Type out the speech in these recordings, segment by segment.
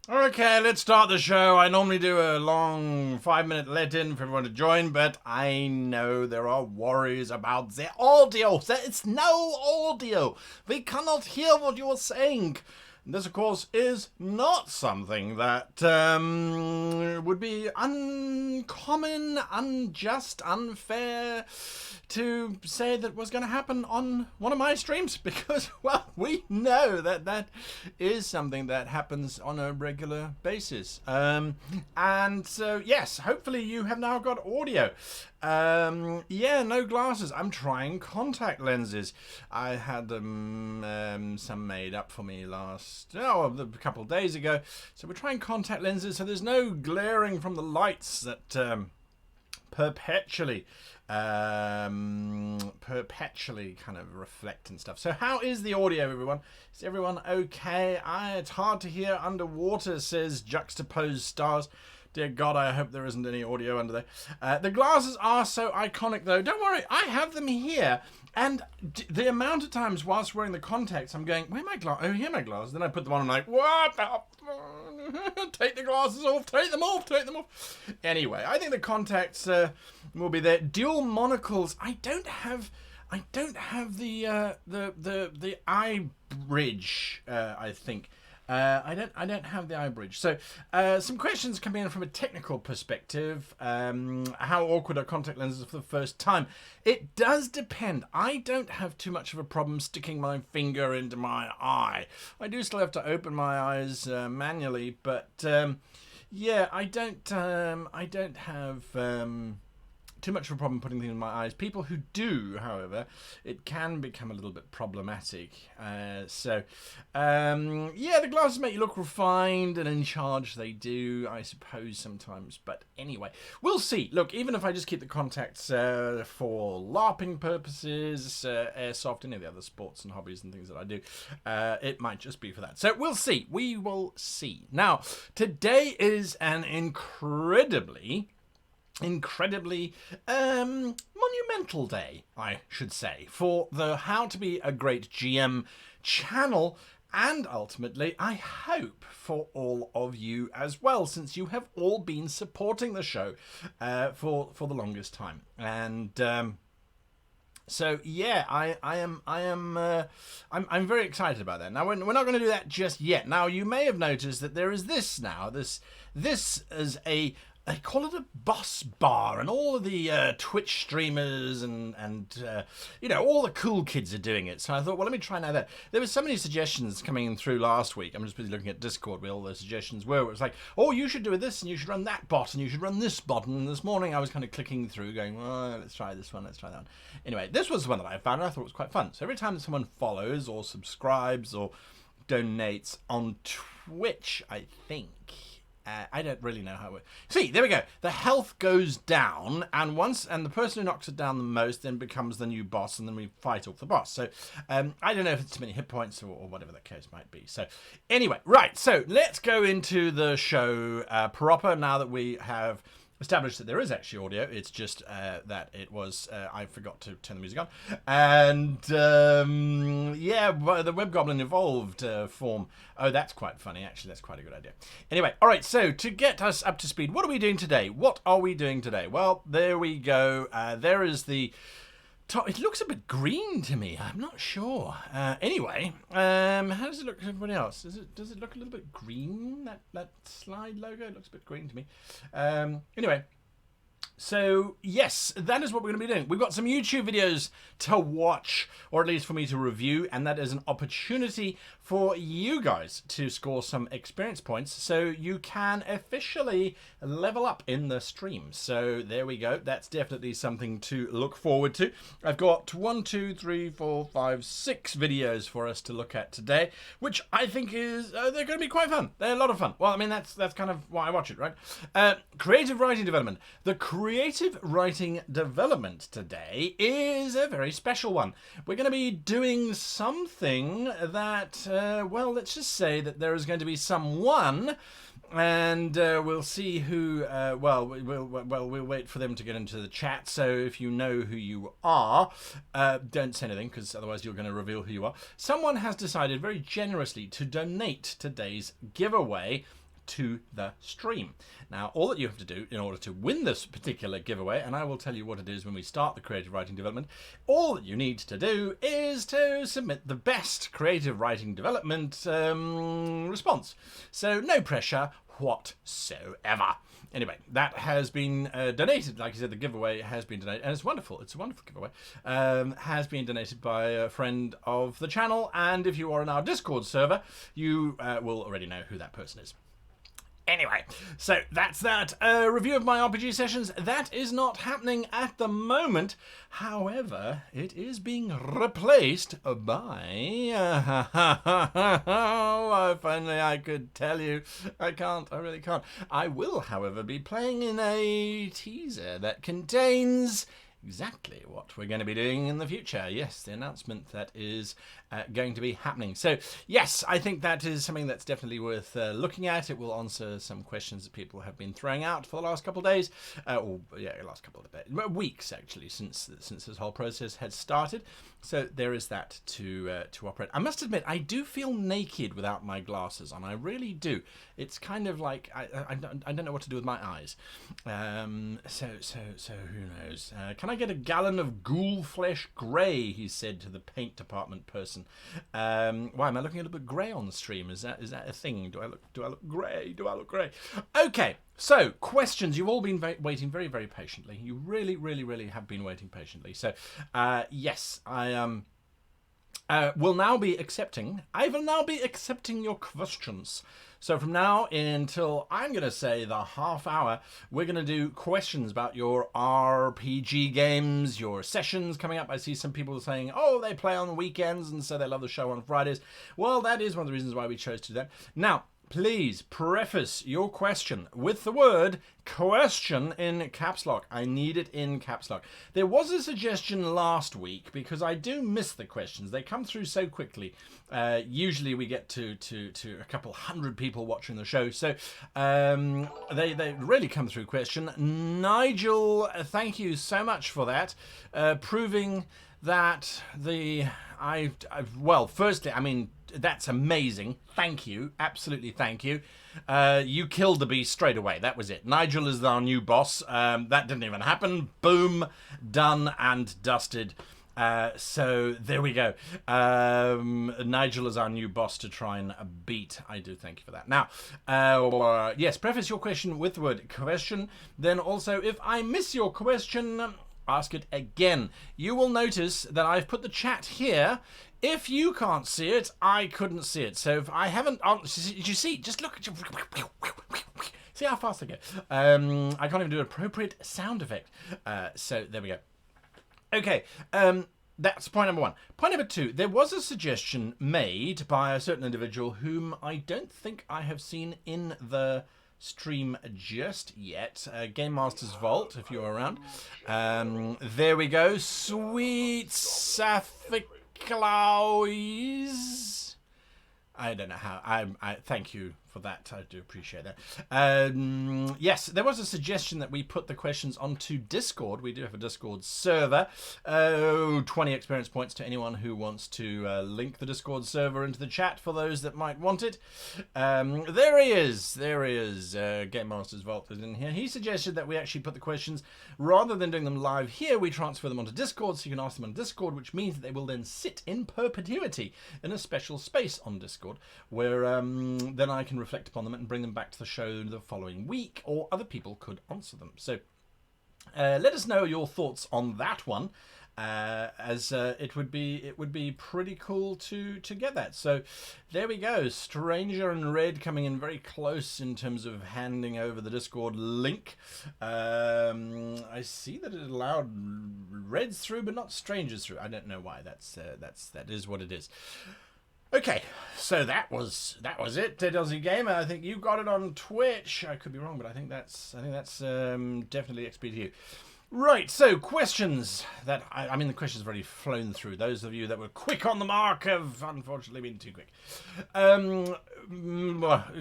Okay, let's start the show. I normally do a long 5-minute let-in for everyone to join, but I know there are worries about the audio. There is no audio. We cannot hear what you are saying. This, of course, is not something that would be uncommon, unjust, unfair to say that was going to happen on one of my streams because, well, we know that that is something that happens on a regular basis. And so, yes, hopefully you have now got audio. Yeah, no glasses. I'm trying contact lenses. I had some made up for me a couple of days ago. So we're trying contact lenses so there's no glaring from the lights that perpetually kind of reflect and stuff. So how is the audio, everyone? Is everyone okay? It's hard to hear underwater, says Juxtaposed Stars. Dear God, I hope there isn't any audio under there. The glasses are so iconic, though. Don't worry, I have them here. And the amount of times whilst wearing the contacts, I'm going, where are my glasses? Oh, here are my glasses. Then I put them on, I'm like, what? Take the glasses off, take them off. Anyway, I think the contacts will be there. Dual monocles. I don't have the eye bridge. I think. I don't have the eye bridge. So some questions coming in from a technical perspective. How awkward are contact lenses for the first time? It does depend. I don't have too much of a problem sticking my finger into my eye. I do still have to open my eyes manually, but yeah, I don't have too much of a problem putting things in my eyes. People who do, however, it can become a little bit problematic. Yeah, the glasses make you look refined and in charge. They do, I suppose, sometimes. But anyway, we'll see. Look, even if I just keep the contacts for LARPing purposes, airsoft, any of the other sports and hobbies and things that I do, it might just be for that. So we'll see. We will see. Now, today is an incredibly monumental day, I should say, for the How to Be a Great GM channel, and ultimately, I hope, for all of you as well, since you have all been supporting the show for the longest time. And so yeah, I'm very excited about that. Now we're not going to do that just yet. Now you may have noticed that there is this now. This is I call it a boss bar, and all of the Twitch streamers and all the cool kids are doing it. So I thought, well, let me try now that. There was so many suggestions coming in through last week. I'm just busy looking at Discord where all those suggestions were. It was like, oh, you should do this, and you should run that bot, and you should run this bot. And this morning I was kind of clicking through going, oh, let's try this one, let's try that one. Anyway, this was the one that I found, and I thought it was quite fun. So every time someone follows or subscribes or donates on Twitch, I think... I don't really know how it works. See, there we go. The health goes down, and the person who knocks it down the most then becomes the new boss, and then we fight off the boss. So I don't know if it's too many hit points or whatever the case might be. So anyway, right. So let's go into the show proper now that we have established that there is actually audio. It's just that it was I forgot to turn the music on, and yeah, the Web Goblin evolved form. Oh, that's quite funny. Actually, that's quite a good idea. Anyway, all right. So to get us up to speed, what are we doing today? Well, there we go. There is the top. It looks a bit green to me. I'm not sure. Anyway, how does it look to everybody else? Does it look a little bit green? That slide logo, it looks a bit green to me. Anyway, so yes, that is what we're going to be doing. We've got some YouTube videos to watch, or at least for me to review, and that is an opportunity for you guys to score some experience points so you can officially level up in the stream. So there we go. That's definitely something to look forward to. I've got 1, 2, 3, 4, 5, 6 videos for us to look at today, which I think is they're going to be quite fun. They're a lot of fun. Well, I mean, that's kind of why I watch it, right? Creative writing development. The creative writing development today is a very special one. We're going to be doing something that, well, let's just say that there is going to be someone, and we'll see who, we'll wait for them to get into the chat. So if you know who you are, don't say anything, because otherwise you're going to reveal who you are. Someone has decided very generously to donate today's giveaway to the stream. Now, all that you have to do in order to win this particular giveaway, and I will tell you what it is when we start the creative writing development, all that you need to do is to submit the best creative writing development response. So no pressure whatsoever. Anyway, that has been donated. Like I said, the giveaway has been donated, and it's wonderful. It's a wonderful giveaway. Has been donated by a friend of the channel, and if you are in our Discord server, you will already know who that person is. Anyway, so that's that. Review of my RPG sessions. That is not happening at the moment. However, it is being replaced by... oh, if only I could tell you. I can't. I really can't. I will, however, be playing in a teaser that contains exactly what we're going to be doing in the future. Yes, the announcement that is going to be happening. So yes, I think that is something that's definitely worth looking at. It will answer some questions that people have been throwing out for the last couple of days, last couple of days, weeks actually, since this whole process had started. So there is that to operate. I must admit, I do feel naked without my glasses on. I really do. It's kind of like I don't know what to do with my eyes. So who knows? Can I get a gallon of ghoul flesh grey? He said to the paint department person. Why am I looking a little bit grey on the stream? Is that a thing? Do I look grey? Do I look grey? Okay. So, questions. You've all been waiting very, very patiently. You really, really, really have been waiting patiently. So, yes, I will now be accepting. I will now be accepting your questions. So from now until, I'm going to say, the half hour, we're going to do questions about your RPG games, your sessions coming up. I see some people saying, oh, they play on the weekends, and so they love the show on Fridays. Well, that is one of the reasons why we chose to do that. Now, please preface your question with the word question in caps lock. I need it in caps lock. There was a suggestion last week, because I do miss the questions. They come through so quickly. Usually we get to a couple hundred people watching the show. So they really come through question. Nigel, thank you so much for that. Proving that well, firstly, I mean, that's amazing. Thank you. Absolutely thank you. You killed the beast straight away. That was it. Nigel is our new boss. That didn't even happen. Boom. Done and dusted. So there we go. Nigel is our new boss to try and beat. I do thank you for that. Now, yes, preface your question with the word question. Then also, if I miss your question, ask it again. You will notice that I've put the chat here. If you can't see it, I couldn't see it. So if I haven't... did you see? Just look at you. See how fast I go. I can't even do an appropriate sound effect. So there we go. Okay. That's point number one. Point number two. There was a suggestion made by a certain individual whom I don't think I have seen in the stream just yet. Game Master's Vault, if you're around. There we go. Sweet Sapphic Cloys. I don't know how. I thank you for that. I do appreciate that. Yes, there was a suggestion that we put the questions onto Discord. We do have a Discord server. 20 experience points to anyone who wants to link the Discord server into the chat for those that might want it. There he is. There he is. Game Master's Vault is in here. He suggested that we actually put the questions, rather than doing them live here, we transfer them onto Discord, so you can ask them on Discord, which means that they will then sit in perpetuity in a special space on Discord, where then I can reflect upon them and bring them back to the show the following week, or other people could answer them. So let us know your thoughts on that one, as it would be pretty cool to get that. So there we go. Stranger and Red coming in very close in terms of handing over the Discord link. I see that it allowed Reds through but not Strangers through. I don't know why. That is what it is. Okay, so that was it, Delsy Gamer. I think you got it on Twitch. I could be wrong, but I think that's definitely XP to you. Right, so questions that I mean the questions have already flown through. Those of you that were quick on the mark have unfortunately been too quick.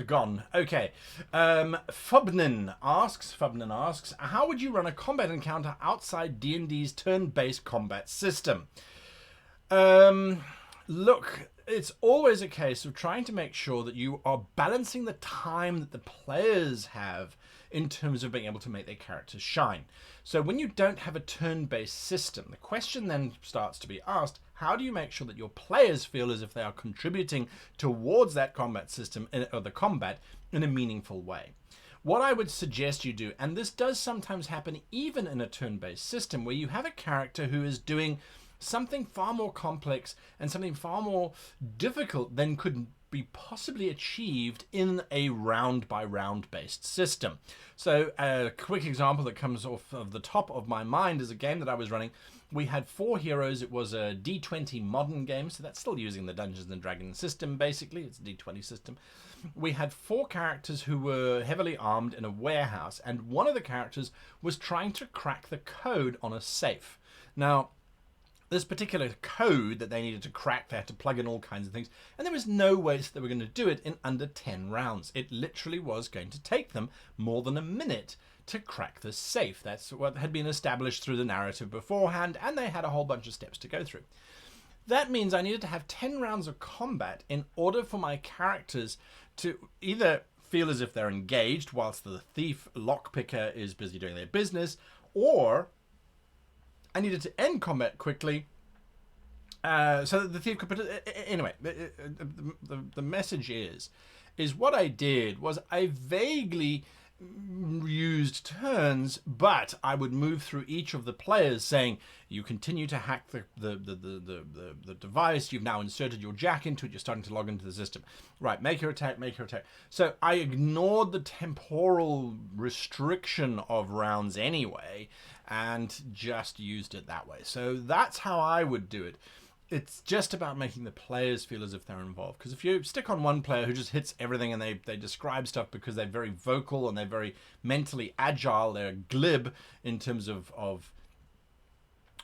Gone. Okay. Fubnin asks, how would you run a combat encounter outside D&D's turn-based combat system? Look, it's always a case of trying to make sure that you are balancing the time that the players have in terms of being able to make their characters shine. So when you don't have a turn-based system, the question then starts to be asked, how do you make sure that your players feel as if they are contributing towards that combat system, or the combat, in a meaningful way? What I would suggest you do, and this does sometimes happen even in a turn-based system, where you have a character who is doing something far more complex and something far more difficult than could be possibly achieved in a round-by-round based system. So a quick example that comes off of the top of my mind is a game that I was running. We had 4 heroes. It was a D20 modern game, so that's still using the Dungeons & Dragons system, basically. It's a D20 system. We had 4 characters who were heavily armed in a warehouse, and one of the characters was trying to crack the code on a safe. Now, this particular code that they needed to crack, they had to plug in all kinds of things, and there was no way that they were going to do it in under 10 rounds. It literally was going to take them more than a minute to crack the safe. That's what had been established through the narrative beforehand, and they had a whole bunch of steps to go through. That means I needed to have 10 rounds of combat in order for my characters to either feel as if they're engaged whilst the thief lockpicker is busy doing their business, or I needed to end combat quickly so that the thief could... Anyway, the message is what I did was I vaguely used turns, but I would move through each of the players saying, you continue to hack the device, you've now inserted your jack into it, you're starting to log into the system. Right, make your attack, make your attack. So I ignored the temporal restriction of rounds anyway, and just used it that way. So that's how I would do it. It's just about making the players feel as if they're involved. Because if you stick on one player who just hits everything and they describe stuff because they're very vocal and they're very mentally agile, they're glib in terms of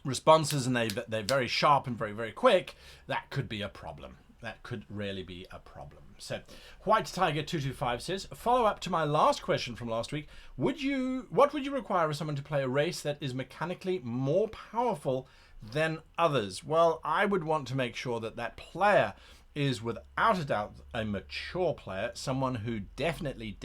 responses, and they're very sharp and very, very quick, that could be a problem. That could really be a problem. So, White Tiger 225 says, follow up to my last question from last week, what would you require of someone to play a race that is mechanically more powerful than others? Well, I would want to make sure that that player is without a doubt a mature player, someone who definitely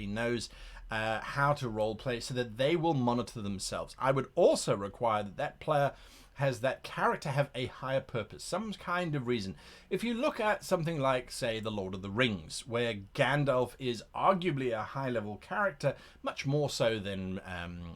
knows how to role play so that they will monitor themselves. I would also require that that player has that character have a higher purpose, some kind of reason. If you look at something like, say, The Lord of the Rings, where Gandalf is arguably a high-level character, much more so than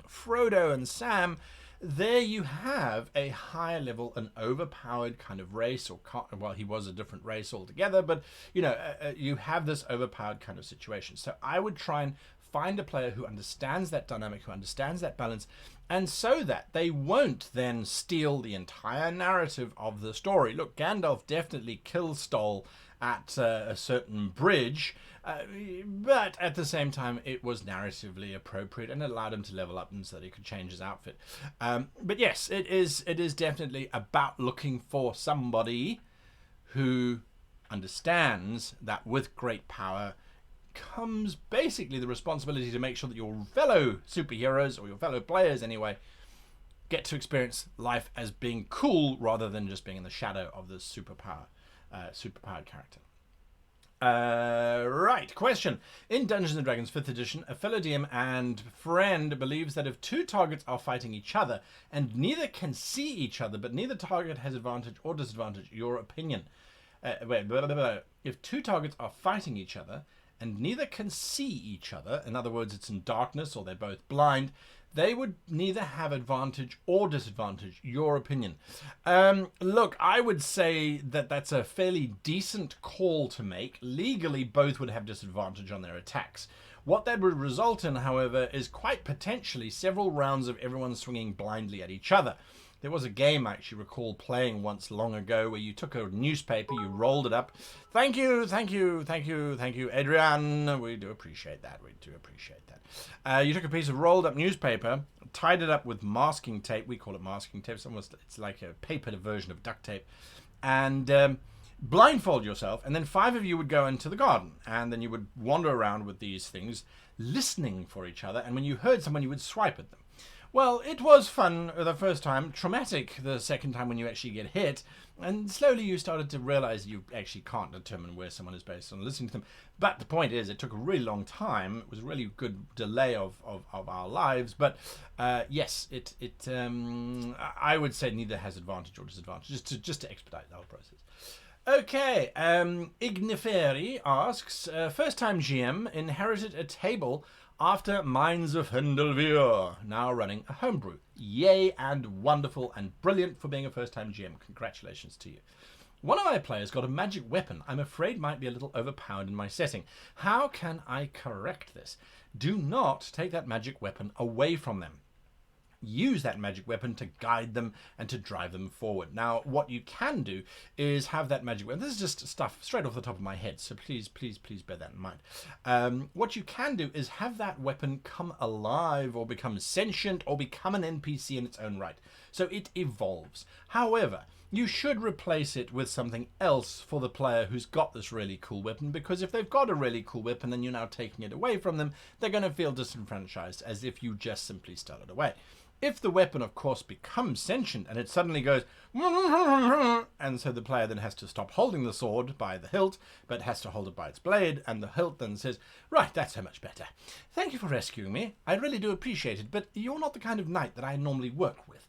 Frodo and Sam, there you have a higher level, an overpowered kind of race, or, well, he was a different race altogether, but, you know, you have this overpowered kind of situation. So I would try and find a player who understands that dynamic, who understands that balance, and so that they won't then steal the entire narrative of the story. Look, Gandalf definitely stole at a certain bridge, but at the same time it was narratively appropriate and allowed him to level up and so that he could change his outfit. But yes, it is definitely about looking for somebody who understands that with great power comes basically the responsibility to make sure that your fellow superheroes, or your fellow players anyway, get to experience life as being cool rather than just being in the shadow of the superpowered character. Right, question. In Dungeons & Dragons 5th edition, a fellow DM and friend believes that if 2 targets are fighting each other and neither can see each other, but neither target has advantage or disadvantage, your opinion. If 2 targets are fighting each other and neither can see each other, in other words, it's in darkness or they're both blind, they would neither have advantage or disadvantage. Your opinion. Look, I would say that that's a fairly decent call to make. Legally, both would have disadvantage on their attacks. What that would result in, however, is quite potentially several rounds of everyone swinging blindly at each other. There was a game I actually recall playing once long ago where you took a newspaper, you rolled it up. Thank you, Adrian. We do appreciate that. You took a piece of rolled up newspaper, tied it up with masking tape. We call it masking tape. It's like a papered version of duct tape. And blindfold yourself. And then 5 of you would go into the garden. And then you would wander around with these things, listening for each other, and when you heard someone, you would swipe at them. Well, it was fun the first time, traumatic the second time when you actually get hit, and slowly you started to realize you actually can't determine where someone is based on listening to them. But the point is, it took a really long time. It was a really good delay of our lives, but yes, I would say neither has advantage or disadvantage, just to expedite the whole process. Okay, Igniferi asks, first time GM, inherited a table after Mines of Hendelveer, now running a homebrew. Yay, and wonderful and brilliant for being a first-time GM. Congratulations to you. One of my players got a magic weapon I'm afraid might be a little overpowered in my setting. How can I correct this? Do not take that magic weapon away from them. Use that magic weapon to guide them and to drive them forward. Now, what you can do is have that magic weapon. This is just stuff straight off the top of my head, so please bear that in mind. What you can do is have that weapon come alive or become sentient or become an NPC in its own right. So it evolves. However, you should replace it with something else for the player who's got this really cool weapon, because if they've got a really cool weapon and you're now taking it away from them, they're going to feel disenfranchised as if you just simply stole it away. If the weapon, of course, becomes sentient and it suddenly goes, and so the player then has to stop holding the sword by the hilt, but has to hold it by its blade, and the hilt then says, right, that's so much better. Thank you for rescuing me. I really do appreciate it, but you're not the kind of knight that I normally work with.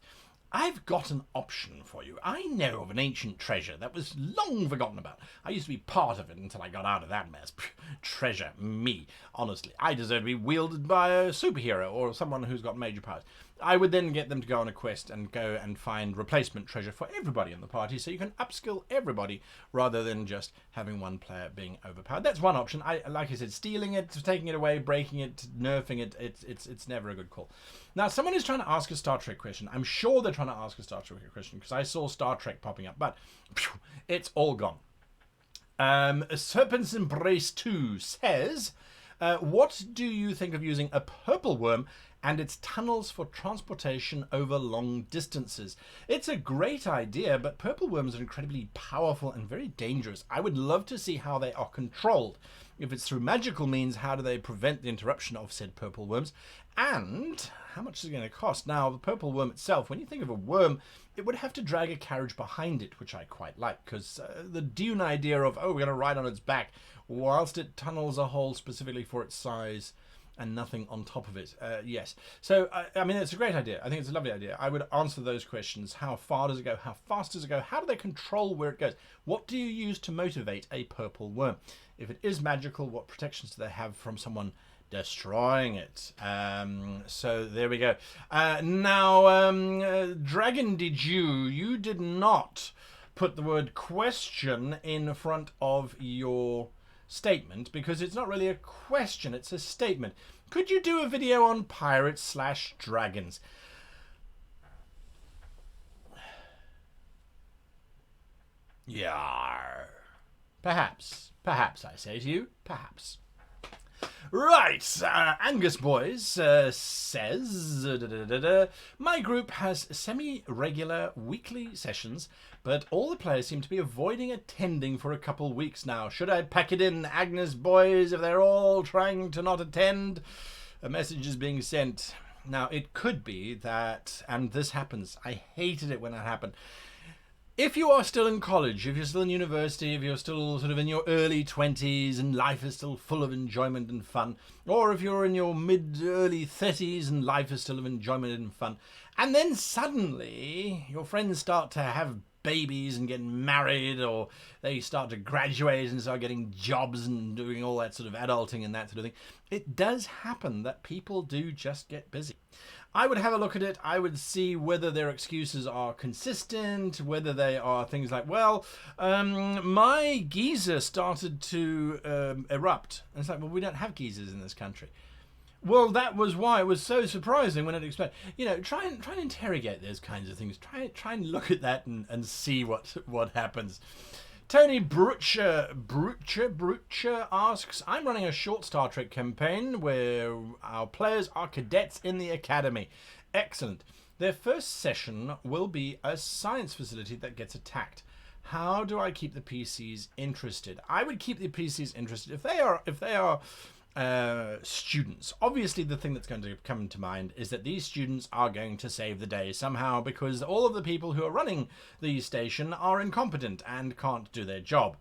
I've got an option for you. I know of an ancient treasure that was long forgotten about. I used to be part of it until I got out of that mess. Treasure, me. Honestly, I deserve to be wielded by a superhero or someone who's got major powers. I would then get them to go on a quest and go and find replacement treasure for everybody in the party, so you can upskill everybody rather than just having one player being overpowered. That's one option. Like I said, stealing it, taking it away, breaking it, nerfing it, it's never a good call. Now, someone is trying to ask a Star Trek question. I'm sure they're trying to ask a Star Trek question because I saw Star Trek popping up, but phew, it's all gone. Serpent's Embrace 2 says, what do you think of using a purple worm and its tunnels for transportation over long distances? It's a great idea, but purple worms are incredibly powerful and very dangerous. I would love to see how they are controlled. If it's through magical means, how do they prevent the interruption of said purple worms? And how much is it going to cost? Now, the purple worm itself, when you think of a worm, it would have to drag a carriage behind it, which I quite like, because the Dune idea of, oh, we're going to ride on its back, whilst it tunnels a hole specifically for its size, and nothing on top of it. Yes. So, I mean, it's a great idea. I think it's a lovely idea. I would answer those questions. How far does it go? How fast does it go? How do they control where it goes? What do you use to motivate a purple worm? If it is magical, what protections do they have from someone destroying it? So there we go. Now, Dragon, you did not put the word question in front of your statement, because it's not really a question, it's a statement. Could you do a video on pirates/dragons? Yeah, perhaps I say to you, perhaps. Right, Angus Boys says, my group has semi-regular weekly sessions, but all the players seem to be avoiding attending for a couple weeks now. Should I pack it in, Agnes Boys, if they're all trying to not attend? A message is being sent. Now, it could be that, and this happens, I hated it when that happened. If you are still in college, if you're still in university, if you're still sort of in your early 20s and life is still full of enjoyment and fun, or if you're in your mid-early 30s and life is still of enjoyment and fun, and then suddenly your friends start to have babies and get married, or they start to graduate and start getting jobs and doing all that sort of adulting and that sort of thing, it does happen that people do just get busy. I would have a look at it. I would see whether their excuses are consistent, whether they are things like, well, my geyser started to erupt. And it's like, well, we don't have geysers in this country. Well, that was why it was so surprising when it exploded. You know, try and interrogate those kinds of things. Try and look at that and see what happens. Tony Brucher asks, I'm running a short Star Trek campaign where our players are cadets in the academy. Excellent. Their first session will be a science facility that gets attacked. How do I keep the PCs interested? I would keep the PCs interested. If they are students. Obviously, the thing that's going to come to mind is that these students are going to save the day somehow, because all of the people who are running the station are incompetent and can't do their job.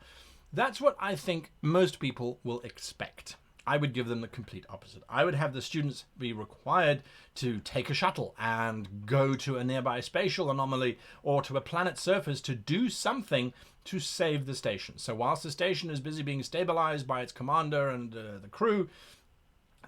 That's what I think most people will expect. I would give them the complete opposite. I would have the students be required to take a shuttle and go to a nearby spatial anomaly or to a planet's surface to do something to save the station. So whilst the station is busy being stabilized by its commander and the crew,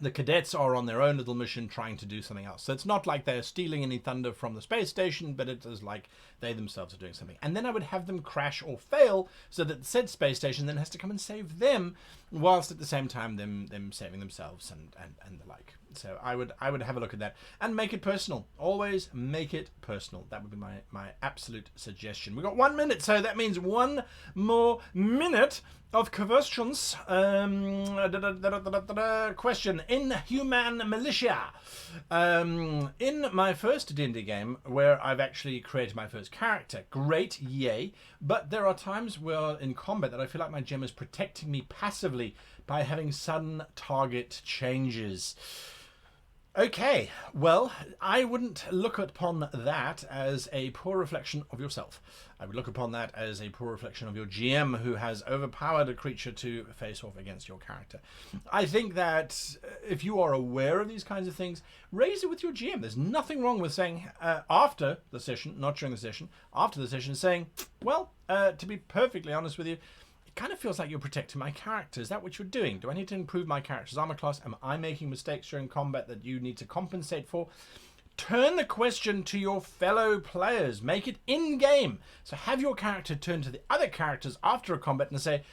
the cadets are on their own little mission trying to do something else. So it's not like they're stealing any thunder from the space station, but it is like they themselves are doing something. And then I would have them crash or fail so that the said space station then has to come and save them, whilst at the same time them saving themselves and the like. So I would have a look at that and make it personal. Always make it personal. That would be my absolute suggestion. We've got 1 minute, so that means 1 more minute of questions. Question. Inhuman Militia. In my first D&D game, where I've actually created my first character, great, yay, but there are times where in combat that I feel like my GM is protecting me passively by having sudden target changes. Okay, well, I wouldn't look upon that as a poor reflection of yourself. I would look upon that as a poor reflection of your GM, who has overpowered a creature to face off against your character. I think that if you are aware of these kinds of things, raise it with your GM. There's nothing wrong with saying after the session, not during the session, after the session, saying, well, to be perfectly honest with you, kind of feels like you're protecting my character. Is that what you're doing? Do I need to improve my character's armor class? Am I making mistakes during combat that you need to compensate for? Turn the question to your fellow players. Make it in-game. So have your character turn to the other characters after a combat and say,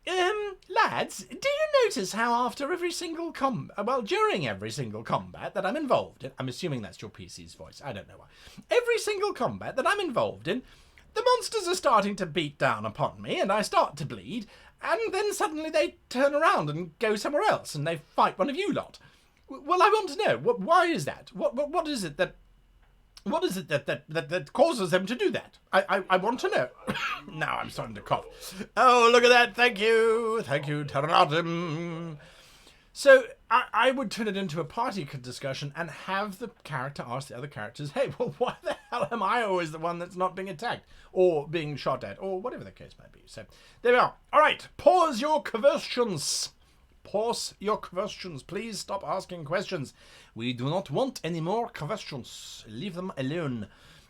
lads, do you notice how after every single during every single combat that I'm involved in, I'm assuming that's your PC's voice, I don't know why, every single combat that I'm involved in, the monsters are starting to beat down upon me, and I start to bleed, and then suddenly they turn around and go somewhere else, and they fight one of you lot. Well, I want to know, why is that? What is it that causes them to do that? I want to know. Now I'm starting to cough. Oh, look at that. Thank you, Terratum. So I would turn it into a party discussion and have the character ask the other characters, hey, well, why the hell am I always the one that's not being attacked or being shot at or whatever the case might be? So there we are. All right, pause your questions. Pause your questions. Please stop asking questions. We do not want any more questions. Leave them alone.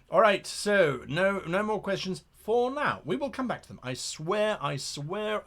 All right, so no more questions. For now, we will come back to them. I swear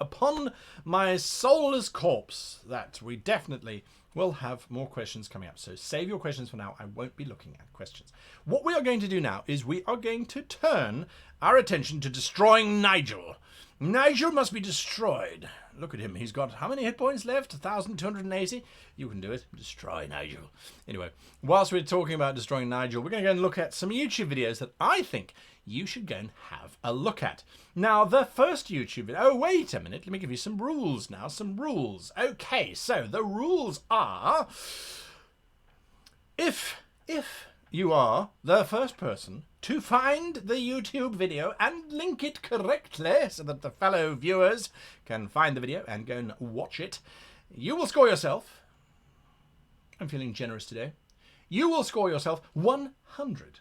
upon my soulless corpse that we definitely will have more questions coming up. So save your questions for now. I won't be looking at questions. What we are going to do now is we are going to turn our attention to destroying Nigel. Nigel must be destroyed. Look at him. He's got how many hit points left? 1,280? You can do it. Destroy Nigel. Anyway, whilst we're talking about destroying Nigel, we're going to go and look at some YouTube videos that I think you should go and have a look at. Now, the first YouTube video... Oh, wait a minute. Let me give you some rules now. Some rules. Okay, so the rules are... If you are the first person to find the YouTube video and link it correctly so that the fellow viewers can find the video and go and watch it, you will score yourself... I'm feeling generous today. You will score yourself 100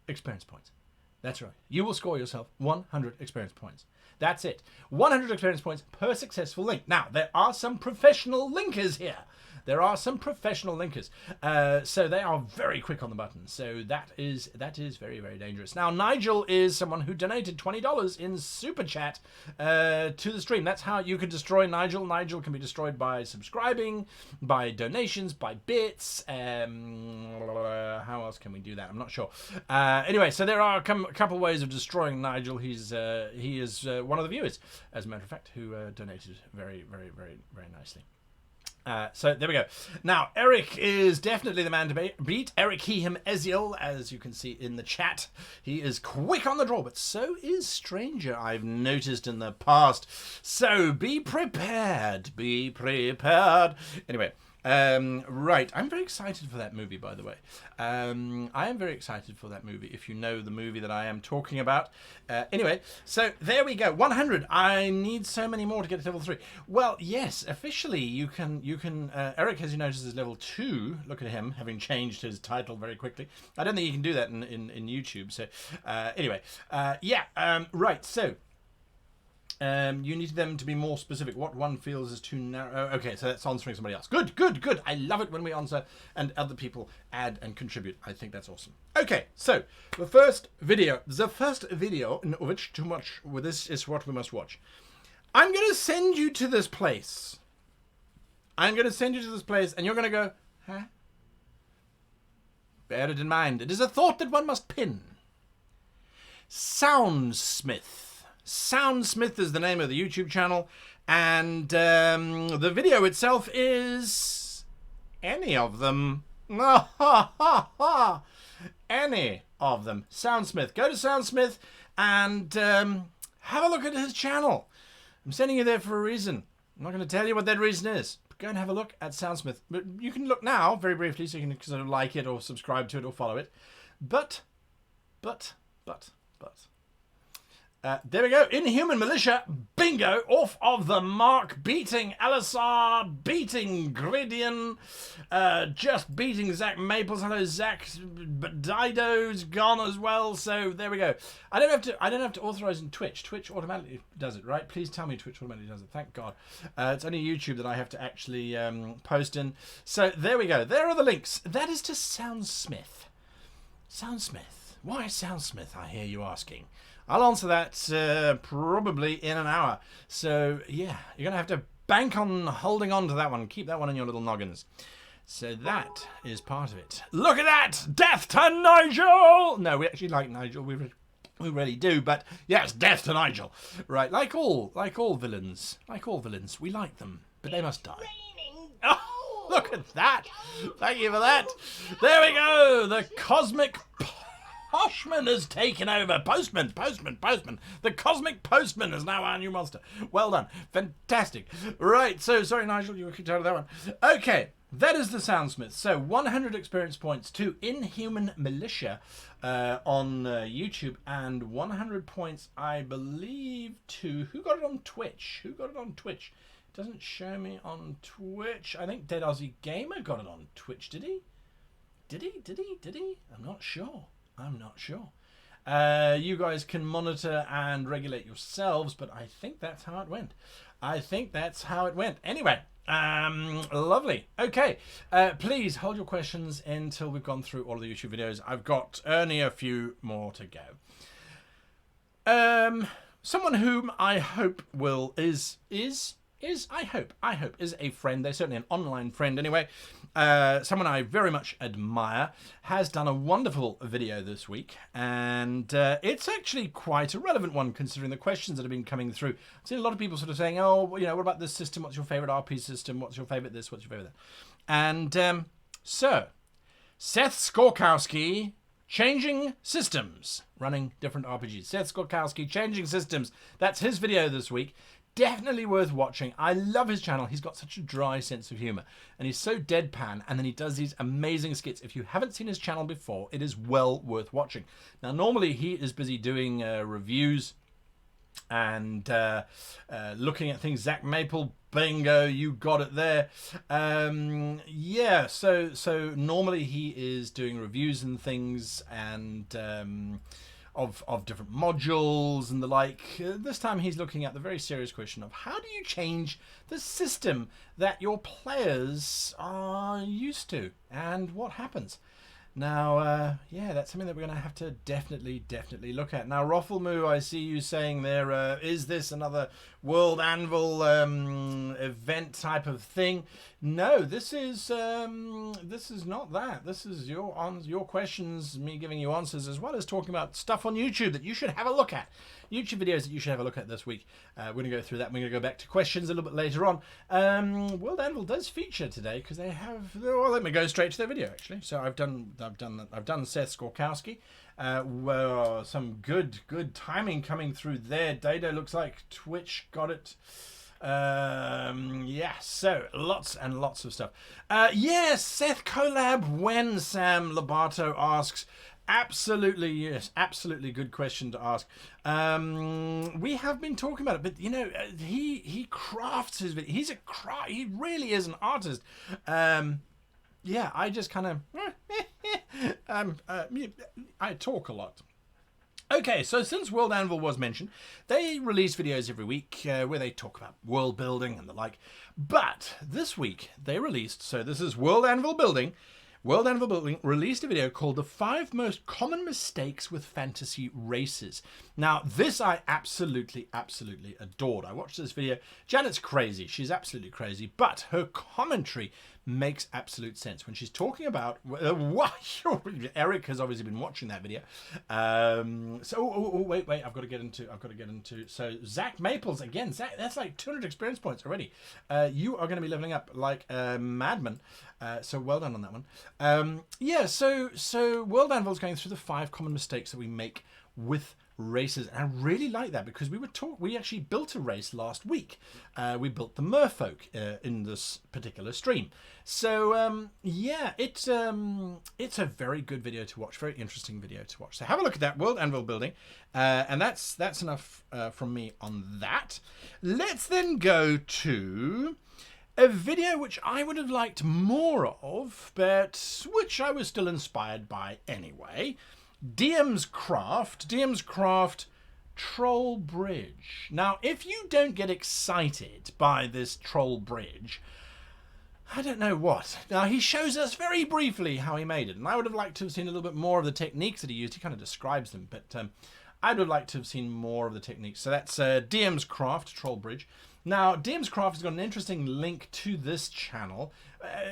experience points. That's right. You will score yourself 100 experience points. That's it. 100 experience points per successful link. Now, there are some professional linkers here. There are some professional linkers. So they are very quick on the button. So that is very, very dangerous. Now, Nigel is someone who donated $20 in Super Chat to the stream. That's how you can destroy Nigel. Nigel can be destroyed by subscribing, by donations, by bits. How else can we do that? I'm not sure. Anyway, so there are a couple ways of destroying Nigel. He is one of the viewers, as a matter of fact, who donated very, very, very, very nicely. So there we go. Now, Eric is definitely the man to beat. Eric, he, him, Eziel, as you can see in the chat. He is quick on the draw, but so is Stranger, I've noticed in the past. So be prepared. Be prepared. Anyway, Right, I'm very excited for that movie, by the way. I am very excited for that movie, if you know the movie that I am talking about. Anyway, so there we go. 100. I need so many more to get to level 3. Well, yes, officially you can. Eric, as you notice, is level 2. Look at him, having changed his title very quickly. I don't think you can do that in YouTube. So anyway, right. So you need them to be more specific. What one feels is too narrow. Okay, so that's answering somebody else. Good. I love it when we answer and other people add and contribute. I think that's awesome. Okay, so the first video in which too much with this is what we must watch. I'm going to send you to this place. And you're going to go, huh? Bear it in mind. It is a thought that one must pin. Soundsmith. Soundsmith is the name of the YouTube channel, and the video itself is any of them. Any of them. Soundsmith. Go to Soundsmith and have a look at his channel. I'm sending you there for a reason. I'm not going to tell you what that reason is. But go and have a look at Soundsmith. But you can look now, very briefly, so you can sort of like it or subscribe to it or follow it. But. There we go. Inhuman Militia. Bingo. Off of the mark. Beating Alisar. Beating Gridian. Just beating Zach Maples. Hello, Zach. But Dido's gone as well. So there we go. I don't have to authorize in Twitch. Twitch automatically does it, right? Please tell me Twitch automatically does it. Thank God. It's only YouTube that I have to actually post in. So there we go. There are the links. That is to Soundsmith. Soundsmith. Why Soundsmith, I hear you asking. I'll answer that probably in an hour. So, yeah, you're going to have to bank on holding on to that one. Keep that one in your little noggins. So that is part of it. Look at that! Death to Nigel! No, we actually like Nigel. We really do. But, yes, death to Nigel. Right, like all villains. We like them. But they must die. Oh, look at that! Thank you for that. There we go! The cosmic... Postman has taken over. Postman. The Cosmic Postman is now our new monster. Well done. Fantastic. Right, so, sorry, Nigel, you were kicked out of that one. Okay, that is the Soundsmith. So, 100 experience points to Inhuman Militia on YouTube, and 100 points, I believe, to... Who got it on Twitch? It doesn't show me on Twitch. I think Dead Aussie Gamer got it on Twitch, did he? Did he? I'm not sure. You guys can monitor and regulate yourselves, but I think that's how it went. Anyway, lovely. Okay, please hold your questions until we've gone through all of the YouTube videos. I've got only a few more to go. Someone whom I hope is a friend. They're certainly an online friend anyway. Someone I very much admire has done a wonderful video this week, and it's actually quite a relevant one considering the questions that have been coming through. I've seen a lot of people sort of saying, oh, what about this system? What's your favorite RP system? What's your favorite this? What's your favorite that? And so, Seth Skorkowski, Changing Systems, running different RPGs. Seth Skorkowski, Changing Systems. That's his video this week. Definitely worth watching. I love his channel. He's got such a dry sense of humor, and he's so deadpan, and then he does these amazing skits. If you haven't seen his channel before, it is well worth watching. Now, normally he is busy doing reviews and looking at things. Zach Maple, bingo, you got it there. Yeah, so normally he is doing reviews and things, and of different modules and the like. This time he's looking at the very serious question of how do you change the system that your players are used to, and what happens. Now, yeah, that's something that we're going to have to definitely look at. Now, Roffelmoo, I see you saying there, is this another World Anvil event type of thing? No, this is not that. This is your questions, me giving you answers, as well as talking about stuff on YouTube that you should have a look at. YouTube videos that you should have a look at this week. We're going to go through that. We're going to go back to questions a little bit later on. World Anvil does feature today because they have. Well, let me go straight to their video actually. So I've done Seth Skorkowski. Some good timing coming through there. Dado looks like Twitch got it. Yeah, so lots and lots of stuff. Yes, Seth collab when, Sam Lobato asks. Absolutely, yes. Absolutely good question to ask. We have been talking about it, but you know, he crafts his video. He really is an artist. Yeah, I just kind of I talk a lot. Okay, so since World Anvil was mentioned, they release videos every week where they talk about world building and the like. But this week they released, so this is World Anvil Building released a video called The 5 Most Common Mistakes with Fantasy Races. Now, this I absolutely adored. I watched this video. Janet's crazy. She's absolutely crazy. But her commentary makes absolute sense when she's talking about Eric has obviously been watching that video. Wait, I've got to get into so Zach Maples again. Zach, that's like 200 experience points already. You are going to be leveling up like a madman. So well done on that one. Yeah, so World Anvil is going through the 5 common mistakes that we make with races, and I really like that because we actually built a race last week. We built the Merfolk in this particular stream. So yeah, it's a very good video to watch, very interesting video to watch. So have a look at that World Anvil building, and that's enough from me on that. Let's then go to a video which I would have liked more of, but which I was still inspired by anyway. DM's Craft Troll Bridge. Now, if you don't get excited by this Troll Bridge, I don't know what. Now, he shows us very briefly how he made it, and I would have liked to have seen a little bit more of the techniques that he used. He kind of describes them, but I would have liked to have seen more of the techniques. So that's DM's Craft Troll Bridge. Now, DM's Craft has got an interesting link to this channel.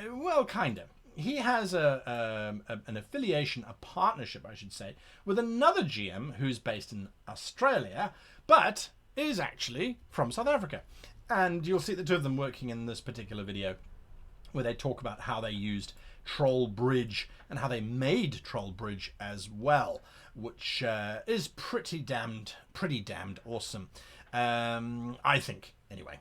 Well, kind of. He has an affiliation, a partnership, I should say, with another GM who's based in Australia, but is actually from South Africa. And you'll see the two of them working in this particular video, where they talk about how they used Troll Bridge and how they made Troll Bridge as well, which is pretty damned awesome. I think anyway.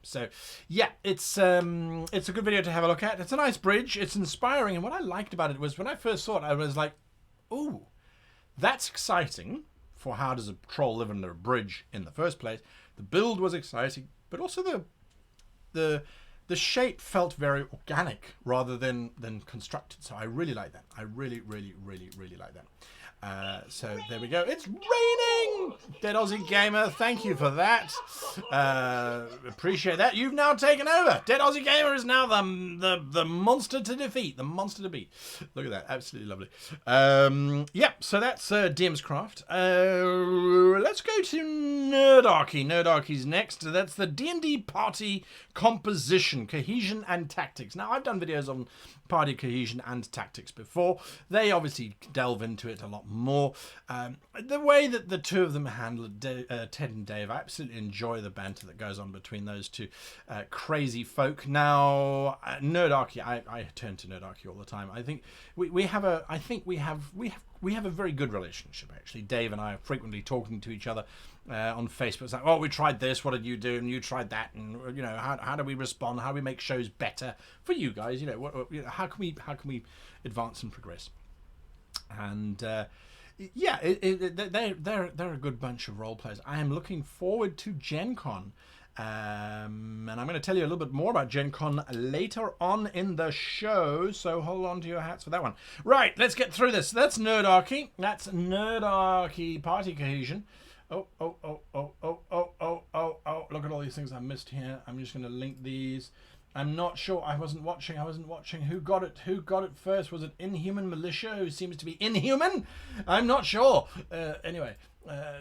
So yeah, it's a good video to have a look at. It's a nice bridge. It's inspiring, and what I liked about it was when I first saw it, I was like, "Ooh, that's exciting." For how does a troll live under a bridge in the first place? The build was exciting, but also the shape felt very organic rather than constructed. So I really like that. I really like that. So there we go. It's raining! Dead Aussie Gamer, thank you for that. Appreciate that. You've now taken over. Dead Aussie Gamer is now the monster to defeat. The monster to beat. Look at that. Absolutely lovely. Yep, so that's DM's Craft. Let's go to Nerdarchy. Nerdarchy's next. That's the D&D party composition, cohesion, and tactics. Now, I've done videos on party cohesion and tactics before. They obviously delve into it a lot more. The way that the two of them handle it, Ted and Dave, I absolutely enjoy the banter that goes on between those two crazy folk. Now, Nerdarchy, I turn to Nerdarchy all the time. I think we have a very good relationship, actually. Dave and I are frequently talking to each other on Facebook. It's like, oh, we tried this, what did you do? And you tried that, and you know, how do we respond? How do we make shows better for you guys? You know, how can we advance and progress? And yeah, they're a good bunch of role players. I am looking forward to Gen Con. And I'm going to tell you a little bit more about Gen Con later on in the show, so hold on to your hats for that one. Right, let's get through this. That's Nerdarchy. That's Nerdarchy Party Cohesion. Oh, look at all these things I missed here. I'm just going to link these. I'm not sure. I wasn't watching. Who got it first? Was it Inhuman Militia, who seems to be inhuman? I'm not sure. Anyway,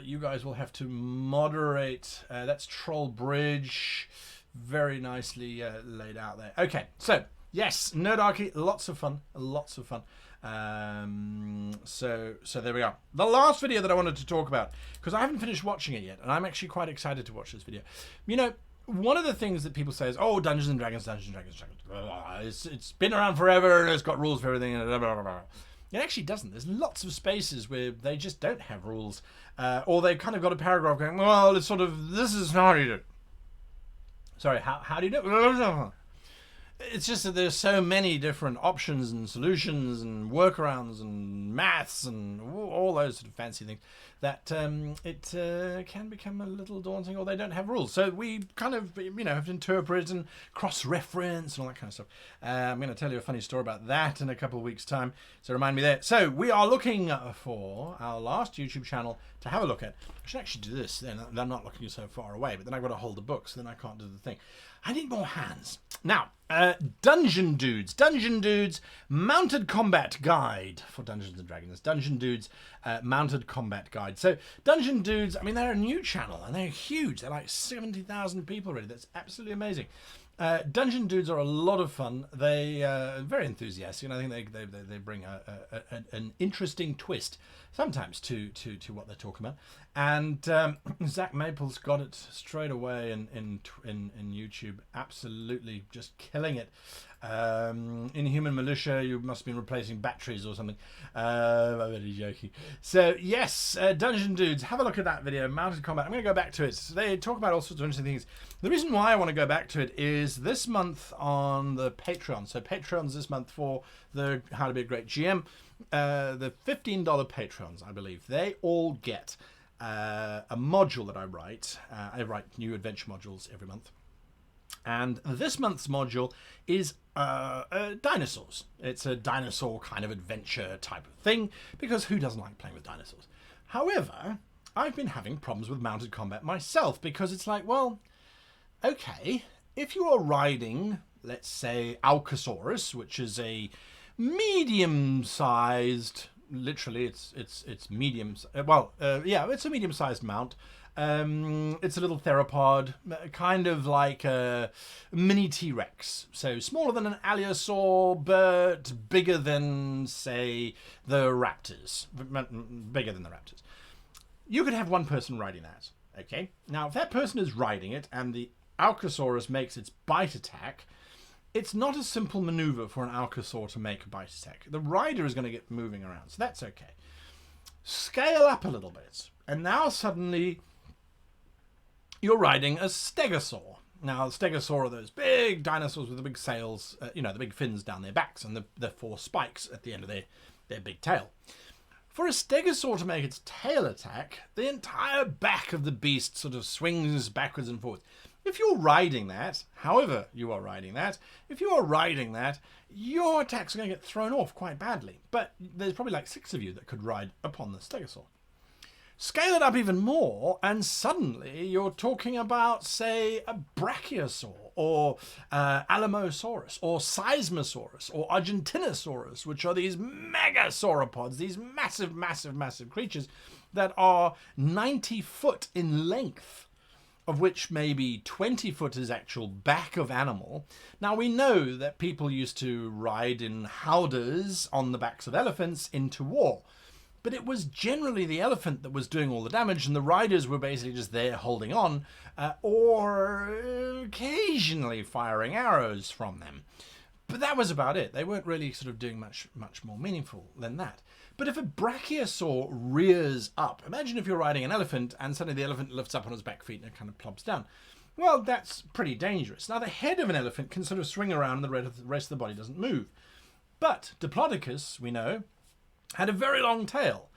you guys will have to moderate. That's Troll Bridge. Very nicely laid out there. Okay, so yes, Nerdarchy, lots of fun. So there we are. The last video that I wanted to talk about, because I haven't finished watching it yet, and I'm actually quite excited to watch this video. You know, one of the things that people say is, oh, Dungeons and Dragons. It's been around forever, and it's got rules for everything. It actually doesn't. There's lots of spaces where they just don't have rules, or they've kind of got a paragraph going, well, it's sort of, this is how you do it. Sorry, how do you do it? It's just that there's so many different options and solutions and workarounds and maths and all those sort of fancy things that it can become a little daunting, or they don't have rules. So we kind of, have to interpret and cross-reference and all that kind of stuff. I'm going to tell you a funny story about that in a couple of weeks' time, so remind me there. So we are looking for our last YouTube channel to have a look at. I should actually do this, then I'm not looking so far away, but then I've got to hold the book, so then I can't do the thing. I need more hands. Now, Dungeon Dudes. Dungeon Dudes Mounted Combat Guide for Dungeons & Dragons. Dungeon Dudes Mounted Combat Guide. So, Dungeon Dudes, I mean, they're a new channel, and they're huge. They're like 70,000 people already. That's absolutely amazing. Dungeon Dudes are a lot of fun. They are very enthusiastic, and I think they bring an interesting twist sometimes to what they're talking about. And Zach Maples got it straight away in YouTube, absolutely just killing it. Inhuman Militia, you must have been replacing batteries or something. I'm really joking. So yes, Dungeon Dudes, have a look at that video, Mounted Combat. I'm going to go back to it. So they talk about all sorts of interesting things. The reason why I want to go back to it is this month on the Patreon. So Patreons this month for the How to Be a Great GM. The $15 patrons, I believe, they all get a module that I write. I write new adventure modules every month. And this month's module is dinosaurs. It's a dinosaur kind of adventure type of thing, because who doesn't like playing with dinosaurs? However, I've been having problems with mounted combat myself, because it's like, well, okay, if you are riding, let's say, Allosaurus, which is a medium-sized, literally it's medium, it's a medium-sized mount. It's a little theropod, kind of like a mini T-Rex. So smaller than an Allosaur, but bigger than, say, the raptors. Bigger than the raptors. You could have one person riding that, okay? Now, if that person is riding it and the Allosaurus makes its bite attack, it's not a simple maneuver for an Allosaur to make a bite attack. The rider is going to get moving around, so that's okay. Scale up a little bit, and now suddenly you're riding a stegosaur. Now, the stegosaur are those big dinosaurs with the big sails, the big fins down their backs and the four spikes at the end of their big tail. For a stegosaur to make its tail attack, the entire back of the beast sort of swings backwards and forwards. If you're riding that, however you are riding that, your attacks are going to get thrown off quite badly. But there's probably like 6 of you that could ride upon the stegosaur. Scale it up even more, and suddenly you're talking about, say, a Brachiosaur, or Alamosaurus, or Seismosaurus, or Argentinosaurus, which are these mega sauropods, these massive, massive, massive creatures that are 90 foot in length, of which maybe 20 foot is actual back of animal. Now, we know that people used to ride in howdahs on the backs of elephants into war. But it was generally the elephant that was doing all the damage, and the riders were basically just there holding on, or occasionally firing arrows from them. But that was about it. They weren't really sort of doing much more meaningful than that. But if a Brachiosaur rears up, imagine if you're riding an elephant and suddenly the elephant lifts up on its back feet and it kind of plops down. Well, that's pretty dangerous. Now, the head of an elephant can sort of swing around and the rest of the body doesn't move. But Diplodocus, we know, had a very long tail,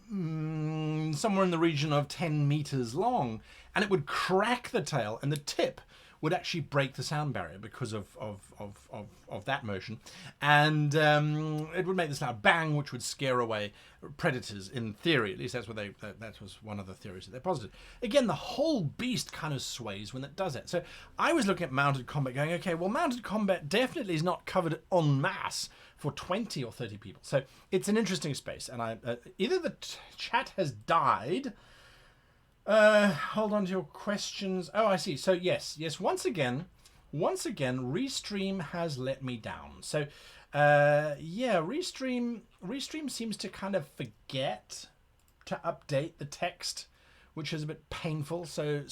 somewhere in the region of 10 meters long, and it would crack the tail, and the tip would actually break the sound barrier because of that motion, and it would make this loud bang, which would scare away predators. In theory, at least that was one of the theories that they posited. Again, the whole beast kind of sways when it does it. So I was looking at mounted combat, going, okay, well, mounted combat definitely is not covered en masse for 20 or 30 people. So it's an interesting space, and either the chat has died. Hold on to your questions. Oh, I see. So yes. Once again, Restream has let me down. So, Restream seems to kind of forget to update the text, which is a bit painful. So,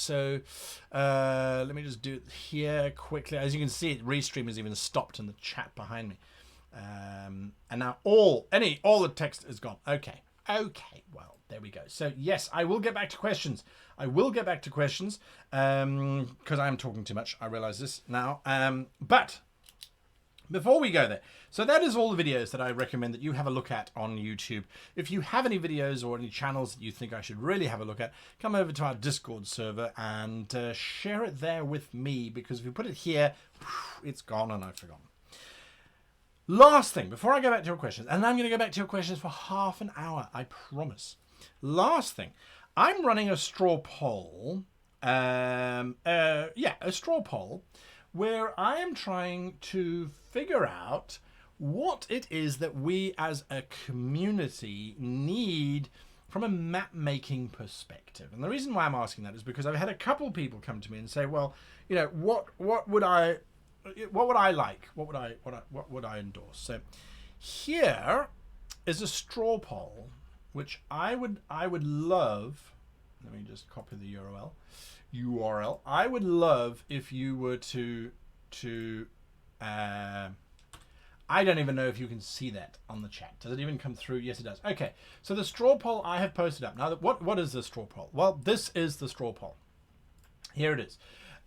let me just do it here quickly. As you can see, Restream has even stopped in the chat behind me. And now all the text is gone. Okay. Well, There we go. So yes, I will get back to questions. I will get back to questions because I'm talking too much. I realize this now. But before we go there, so that is all the videos that I recommend that you have a look at on YouTube. If you have any videos or any channels that you think I should really have a look at, come over to our Discord server and share it there with me, because if you put it here, it's gone and I've forgotten. Last thing, before I go back to your questions, and I'm going to go back to your questions for half an hour, I promise. Last thing, I'm running a straw poll, a straw poll, where I am trying to figure out what it is that we as a community need from a map making perspective. And the reason why I'm asking that is because I've had a couple of people come to me and say, well, you know, what would I like? What would I endorse? So here is a straw poll, which I would love. Let me just copy the URL. I would love if you were to I don't even know if you can see that on the chat. Does it even come through? Yes, it does. Okay, so the straw poll I have posted up. Now, what is the straw poll? Well, this is the straw poll. Here it is.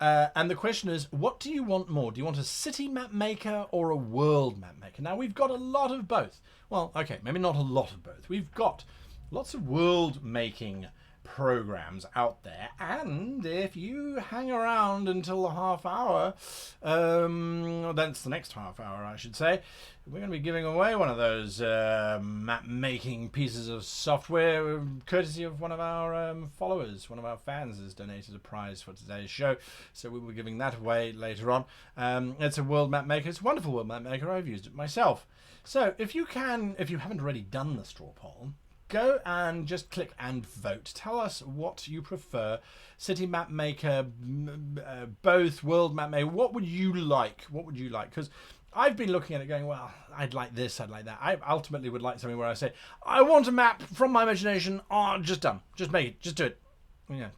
And the question is, what do you want more? Do you want a city map maker or a world map maker? Now, we've got a lot of both. Well, okay, maybe not a lot of both. We've got lots of world making programs out there, and if you hang around until the half hour, that's the next half hour I should say, we're going to be giving away one of those map making pieces of software courtesy of one of our followers. One of our fans has donated a prize for today's show, so we will be giving that away later on. It's a world map maker. It's a wonderful world map maker. I've used it myself. So if you haven't already done the straw poll, go and just click and vote. Tell us what you prefer. City map maker, both world map maker. What would you like? What would you like? Because I've been looking at it going, well, I'd like this, I'd like that. I ultimately would like something where I say, I want a map from my imagination. Oh, just done. Just make it. Just do it. Yeah.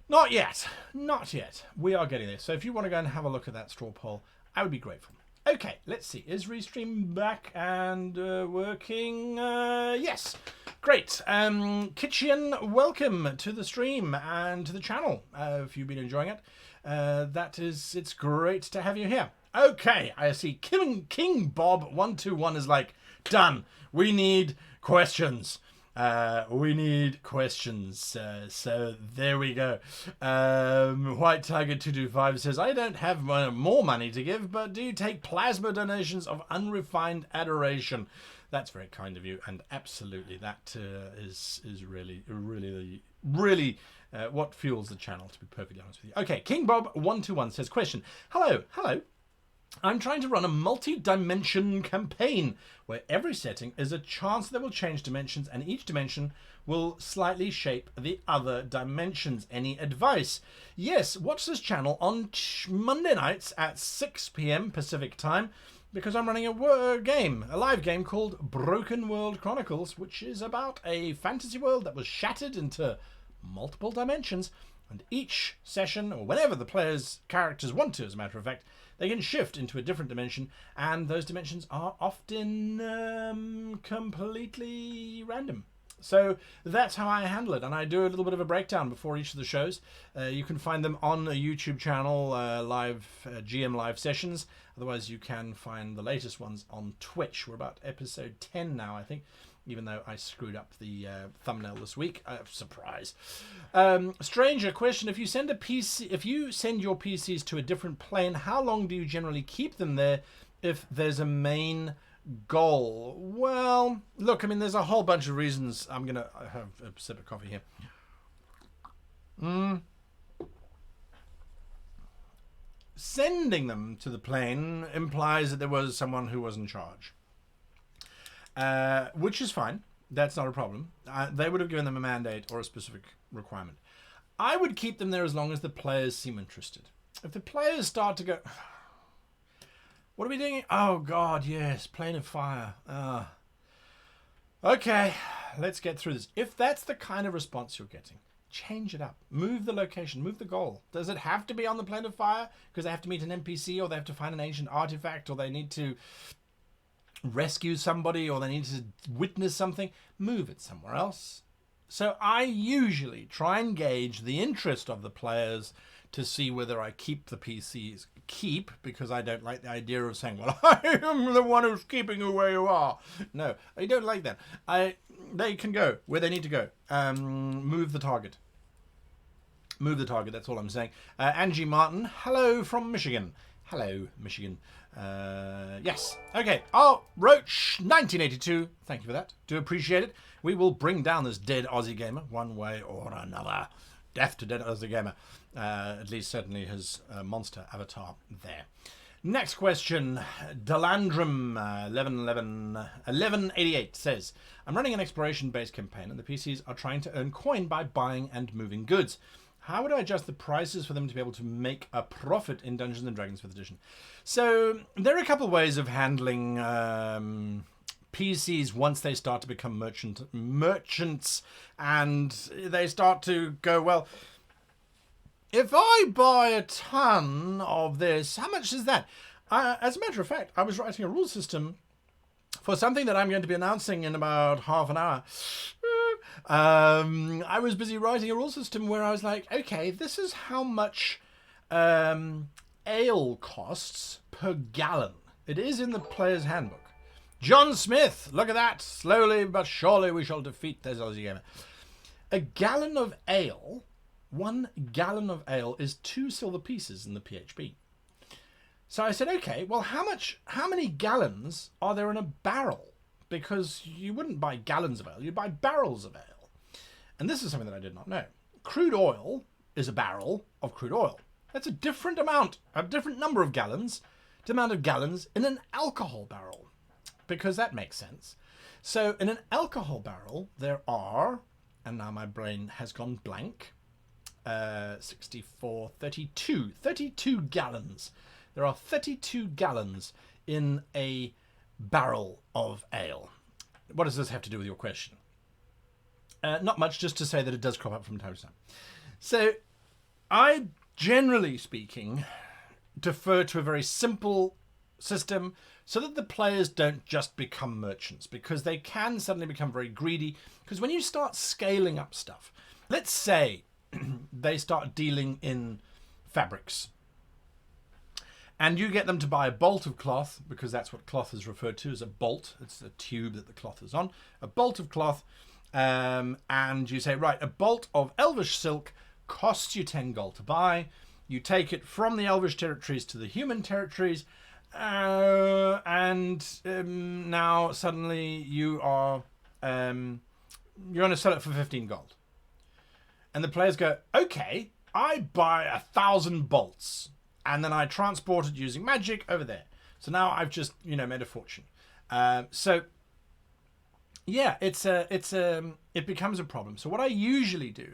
Not yet. Not yet. We are getting there. So if you want to go and have a look at that straw poll, I would be grateful. Okay, let's see. Is Restream back and working? Yes. Great. Kitchen, welcome to the stream and to the channel. If you've been enjoying it, it's great to have you here. Okay, I see King Bob 121 is like, done. We need questions. We need questions. So there we go. White Tiger 225 says, I don't have more money to give, but do you take plasma donations of unrefined adoration? That's very kind of you, and absolutely that is really what fuels the channel, to be perfectly honest with you. Okay, King Bob 121 says, question. Hello. I'm trying to run a multi-dimension campaign where every setting is a chance that will change dimensions, and each dimension will slightly shape the other dimensions. Any advice? Yes, watch this channel on Monday nights at 6 p.m. Pacific time, because I'm running a live game called Broken World Chronicles, which is about a fantasy world that was shattered into multiple dimensions, and each session, or whenever the player's characters want to, as a matter of fact, they can shift into a different dimension, and those dimensions are often completely random. So that's how I handle it, and I do a little bit of a breakdown before each of the shows. You can find them on a YouTube channel, GM live sessions. Otherwise, you can find the latest ones on Twitch. We're about episode 10 now, I think, even though I screwed up the thumbnail this week. Surprise. Stranger question: if you send your PCs to a different plane, how long do you generally keep them there if there's a main goal? Well, look, I mean, there's a whole bunch of reasons. I'm gonna have a sip of coffee here. Sending them to the plane implies that there was someone who was in charge. Which is fine. That's not a problem. They would have given them a mandate or a specific requirement. I would keep them there as long as the players seem interested. If the players start to go, what are we doing? Oh, God, yes, Plane of Fire. Okay, let's get through this. If that's the kind of response you're getting, change it up. Move the location. Move the goal. Does it have to be on the Plane of Fire? Because they have to meet an NPC, or they have to find an ancient artifact, or they need to rescue somebody or they need to witness something, move it somewhere else. So I usually try and gauge the interest of the players to see whether I keep the PCs. Keep, because I don't like the idea of saying, well, I am the one who's keeping you where you are. No, I don't like that. They can go where they need to go. Move the target. Move the target, that's all I'm saying. Angie Martin, hello from Michigan. Hello, Michigan. Yes. Okay. Oh, Roach 1982. Thank you for that. Do appreciate it. We will bring down this dead Aussie gamer one way or another. Death to dead Aussie gamer. At least certainly his monster avatar there. Next question. Delandrum 1188 says, I'm running an exploration-based campaign and the PCs are trying to earn coin by buying and moving goods. How would I adjust the prices for them to be able to make a profit in Dungeons & Dragons 5th edition? So there are a couple of ways of handling PCs once they start to become merchants and they start to go, well, if I buy a ton of this, how much is that? As a matter of fact, I was writing a rule system for something that I'm going to be announcing in about half an hour. I was busy writing a rule system where I was like, okay, this is how much ale costs per gallon. It is in the player's handbook. John Smith, look at that. Slowly but surely we shall defeat this Aussie gamer. A gallon of ale, 1 gallon of ale is 2 silver pieces in the PHP. So I said, okay, well, how many gallons are there in a barrel? Because you wouldn't buy gallons of ale, you'd buy barrels of ale. And this is something that I did not know. Crude oil is a barrel of crude oil. That's a different amount, a different number of gallons, the amount of gallons in an alcohol barrel. Because that makes sense. So in an alcohol barrel, there are, and now my brain has gone blank, 64, 32 gallons. There are 32 gallons in a barrel of ale. What does this have to do with your question? Not much, just to say that it does crop up from time to time. So I, generally speaking, defer to a very simple system so that the players don't just become merchants, because they can suddenly become very greedy. Because when you start scaling up stuff, let's say they start dealing in fabrics, and you get them to buy a bolt of cloth, because that's what cloth is referred to as a bolt. It's the tube that the cloth is on. A bolt of cloth, and you say, right, a bolt of elvish silk costs you 10 gold to buy. You take it from the elvish territories to the human territories, and now suddenly you are you're going to sell it for 15 gold. And the players go, okay, I buy 1,000 bolts, and then I transport it using magic over there. So now I've just, made a fortune. So yeah, it becomes a problem. So what I usually do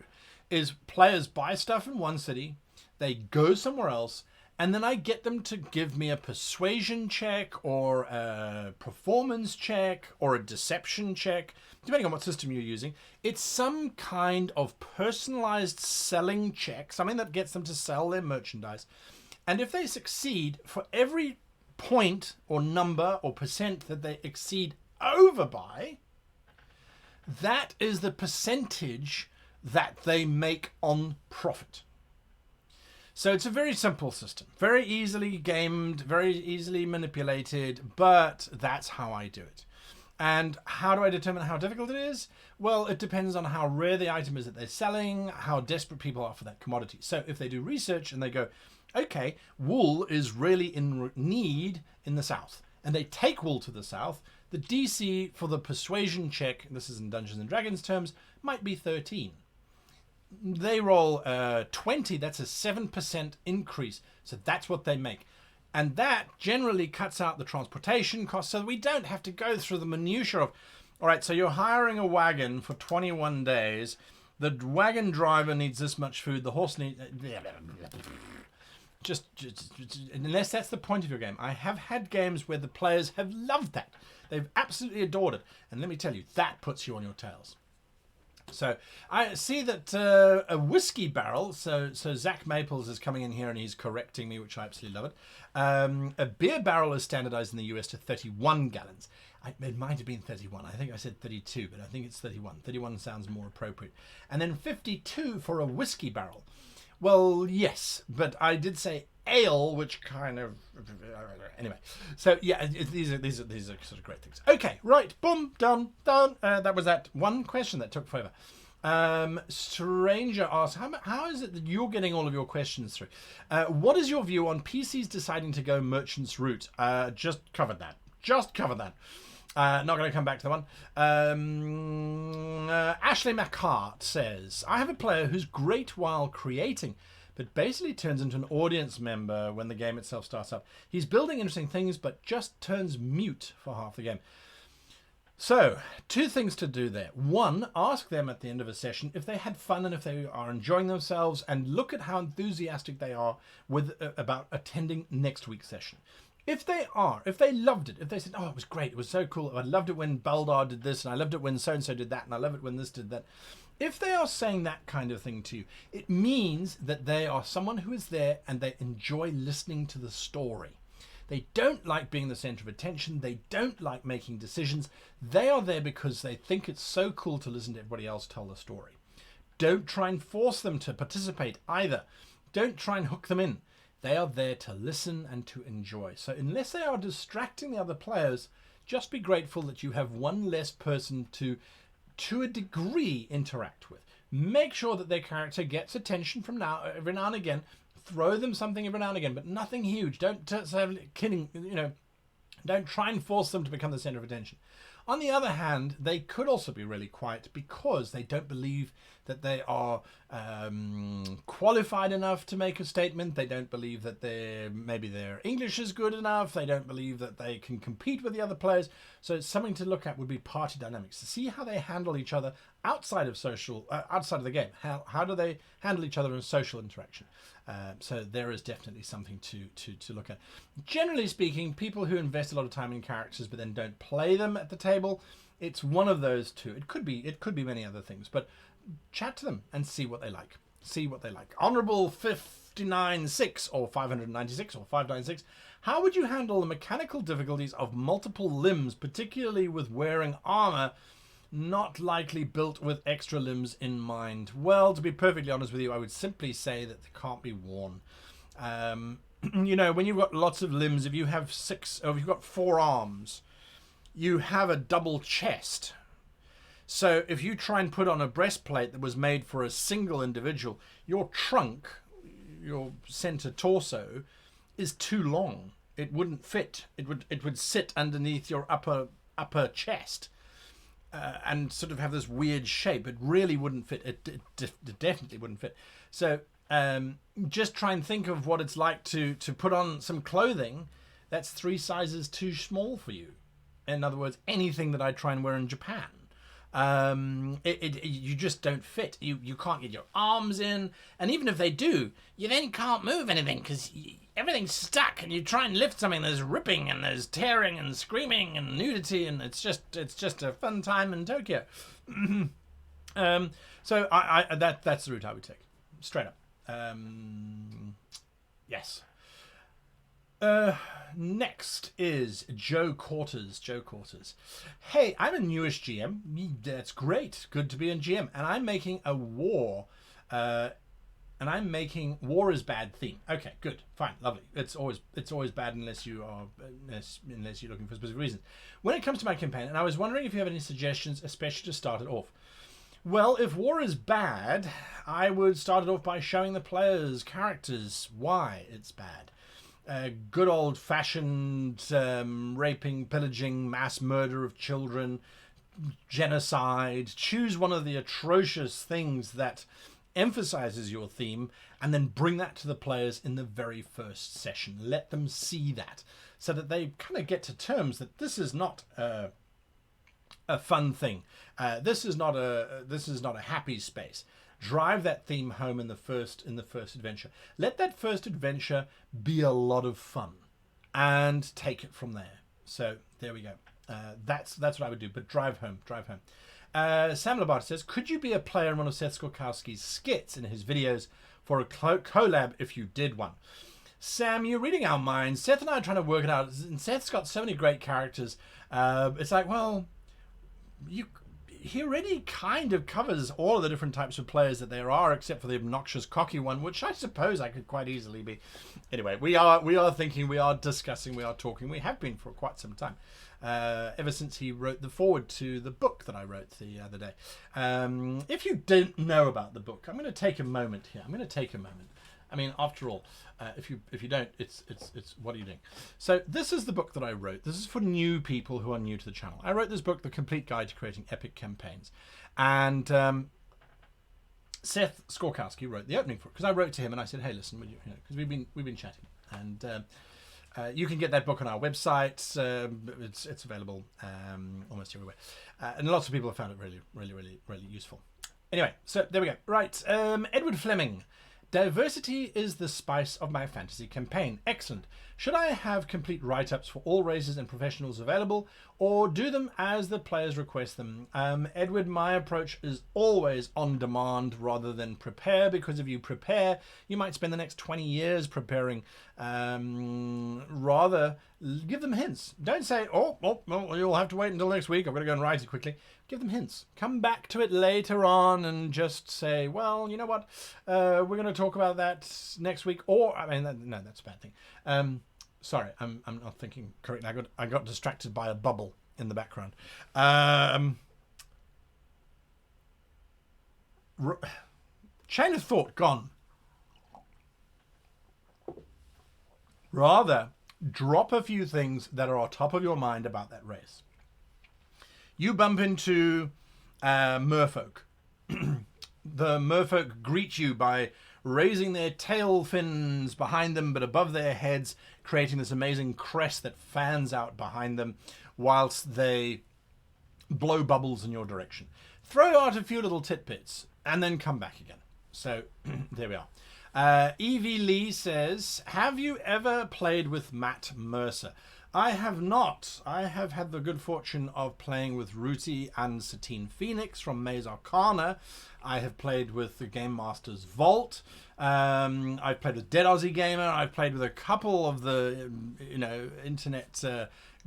is players buy stuff in one city, they go somewhere else, and then I get them to give me a persuasion check or a performance check or a deception check, depending on what system you're using. It's some kind of personalized selling check, something that gets them to sell their merchandise. And if they succeed, for every point or number or percent that they exceed over by, that is the percentage that they make on profit. So it's a very simple system, very easily gamed, very easily manipulated, but that's how I do it. And how do I determine how difficult it is? Well, it depends on how rare the item is that they're selling, how desperate people are for that commodity. So if they do research and they go, okay, wool is really in need in the south, and they take wool to the south, the DC for the persuasion check, this is in Dungeons and Dragons terms, might be 13. They roll 20, that's a 7% increase. So that's what they make. And that generally cuts out the transportation costs, so we don't have to go through the minutiae of, all right, so you're hiring a wagon for 21 days. The wagon driver needs this much food. The horse needs... Just unless that's the point of your game. I have had games where the players have loved that. They've absolutely adored it. And let me tell you, that puts you on your tails. So I see that a whiskey barrel. So Zach Maples is coming in here and he's correcting me, which I absolutely love it. A beer barrel is standardized in the US to 31 gallons. It might have been 31. I think I said 32, but I think it's 31. 31 sounds more appropriate. And then 52 for a whiskey barrel. Well, yes, but I did say ale, which kind of anyway. So yeah, these are sort of great things. Okay, right, boom, done. That was that one question that took forever. Stranger asks, how is it that you're getting all of your questions through? What is your view on PCs deciding to go merchant's route? Just covered that. Not going to come back to the one. Ashley McCart says, I have a player who's great while creating, but basically turns into an audience member when the game itself starts up. He's building interesting things, but just turns mute for half the game. So, two things to do there. One, ask them at the end of a session if they had fun and if they are enjoying themselves, and look at how enthusiastic they are about attending next week's session. If they loved it, if they said, oh, it was great, it was so cool, I loved it when Baldar did this, and I loved it when so-and-so did that, and I love it when this did that. If they are saying that kind of thing to you, it means that they are someone who is there and they enjoy listening to the story. They don't like being the center of attention. They don't like making decisions. They are there because they think it's so cool to listen to everybody else tell the story. Don't try and force them to participate either. Don't try and hook them in. They are there to listen and to enjoy. So unless they are distracting the other players, just be grateful that you have one less person to a degree, interact with. Make sure that their character gets attention from every now and again. Throw them something every now and again, but nothing huge. Don't don't try and force them to become the center of attention. On the other hand, they could also be really quiet because they don't believe that they are qualified enough to make a statement. They don't believe that maybe their English is good enough. They don't believe that they can compete with the other players. So something to look at would be party dynamics, to see how they handle each other outside of the game. How do they handle each other in social interaction? So there is definitely something to look at. Generally speaking, people who invest a lot of time in characters but then don't play them at the table, it's one of those two. It could be many other things, but chat to them and see what they like. Honorable 596 or 596 or 596. How would you handle the mechanical difficulties of multiple limbs, particularly with wearing armor not likely built with extra limbs in mind? Well, to be perfectly honest with you, I would simply say that they can't be worn. When you've got lots of limbs, if you have 6 or if you've got 4 arms, you have a double chest. So if you try and put on a breastplate that was made for a single individual, your trunk, your center torso, is too long. It wouldn't fit. It would sit underneath your upper chest. And sort of have this weird shape. It really wouldn't fit. It definitely wouldn't fit. So just try and think of what it's like to put on some clothing that's 3 sizes too small for you. In other words, anything that I try and wear in Japan. You just don't fit. You can't get your arms in. And even if they do, you then can't move anything because everything's stuck, and you try and lift something, there's ripping and there's tearing and screaming and nudity, and it's just a fun time in Tokyo. So that's the route I would take, straight up. Yes. Next is Joe Quarters. Hey, I'm a newish GM. That's great. Good to be a GM, and I'm making a war. And I'm making war is bad theme. Okay, good, fine, lovely. It's always bad unless you're looking for specific reasons. When it comes to my campaign, and I was wondering if you have any suggestions, especially to start it off. Well, if war is bad, I would start it off by showing the players' characters why it's bad. Good old-fashioned raping, pillaging, mass murder of children, genocide. Choose one of the atrocious things that emphasizes your theme, and then bring that to the players in the very first session. Let them see that, so that they kind of get to terms that this is not a fun thing. This is not a happy space. Drive that theme home in the first adventure. Let that first adventure be a lot of fun, and take it from there. So there we go. That's what I would do. But drive home. Sam Labarta says, could you be a player in one of Seth Skorkowski's skits in his videos for a collab if you did one? Sam, you're reading our minds. Seth and I are trying to work it out. And Seth's got so many great characters. It's like, well, he already kind of covers all of the different types of players that there are, except for the obnoxious, cocky one, which I suppose I could quite easily be. Anyway, we are thinking, we are discussing, we are talking. We have been for quite some time, ever since he wrote the foreword to the book that I wrote the other day. If you don't know about the book, I'm going to take a moment here. I mean, after all, if you don't, it's what are you doing? So this is the book that I wrote. This is for new people who are new to the channel. I wrote this book, The Complete Guide to Creating Epic Campaigns, and Seth Skorkowski wrote the opening for it, because I wrote to him and I said, hey, listen, would you know, because we've been chatting, and you can get that book on our website. It's available almost everywhere, and lots of people have found it really useful. Anyway, so there we go. Right, Edward Fleming. Diversity is the spice of my fantasy campaign. Excellent. Should I have complete write-ups for all races and professionals available, or do them as the players request them? Edward, my approach is always on demand rather than prepare, because if you prepare, you might spend the next 20 years preparing. Rather, give them hints. Don't say, oh, well, you'll have to wait until next week. I've got to go and write it quickly. Give them hints. Come back to it later on and just say, well, you know what? We're going to talk about that next week. Or, I mean, no, that's a bad thing. Sorry, I'm not thinking correctly. I got distracted by a bubble in the background. Chain of thought gone. Rather, drop a few things that are on top of your mind about that race. You bump into merfolk. The merfolk greet you by raising their tail fins behind them, but above their heads, creating this amazing crest that fans out behind them whilst they blow bubbles in your direction. Throw out a few little tidbits and then come back again. So there we are. Evie Lee says, have you ever played with Matt Mercer? I have not. I have had the good fortune of playing with Ruti and Satine Phoenix from Maze Arcana. I have played with the Game Master's Vault. I've played with Dead Aussie Gamer. I've played with a couple of the, internet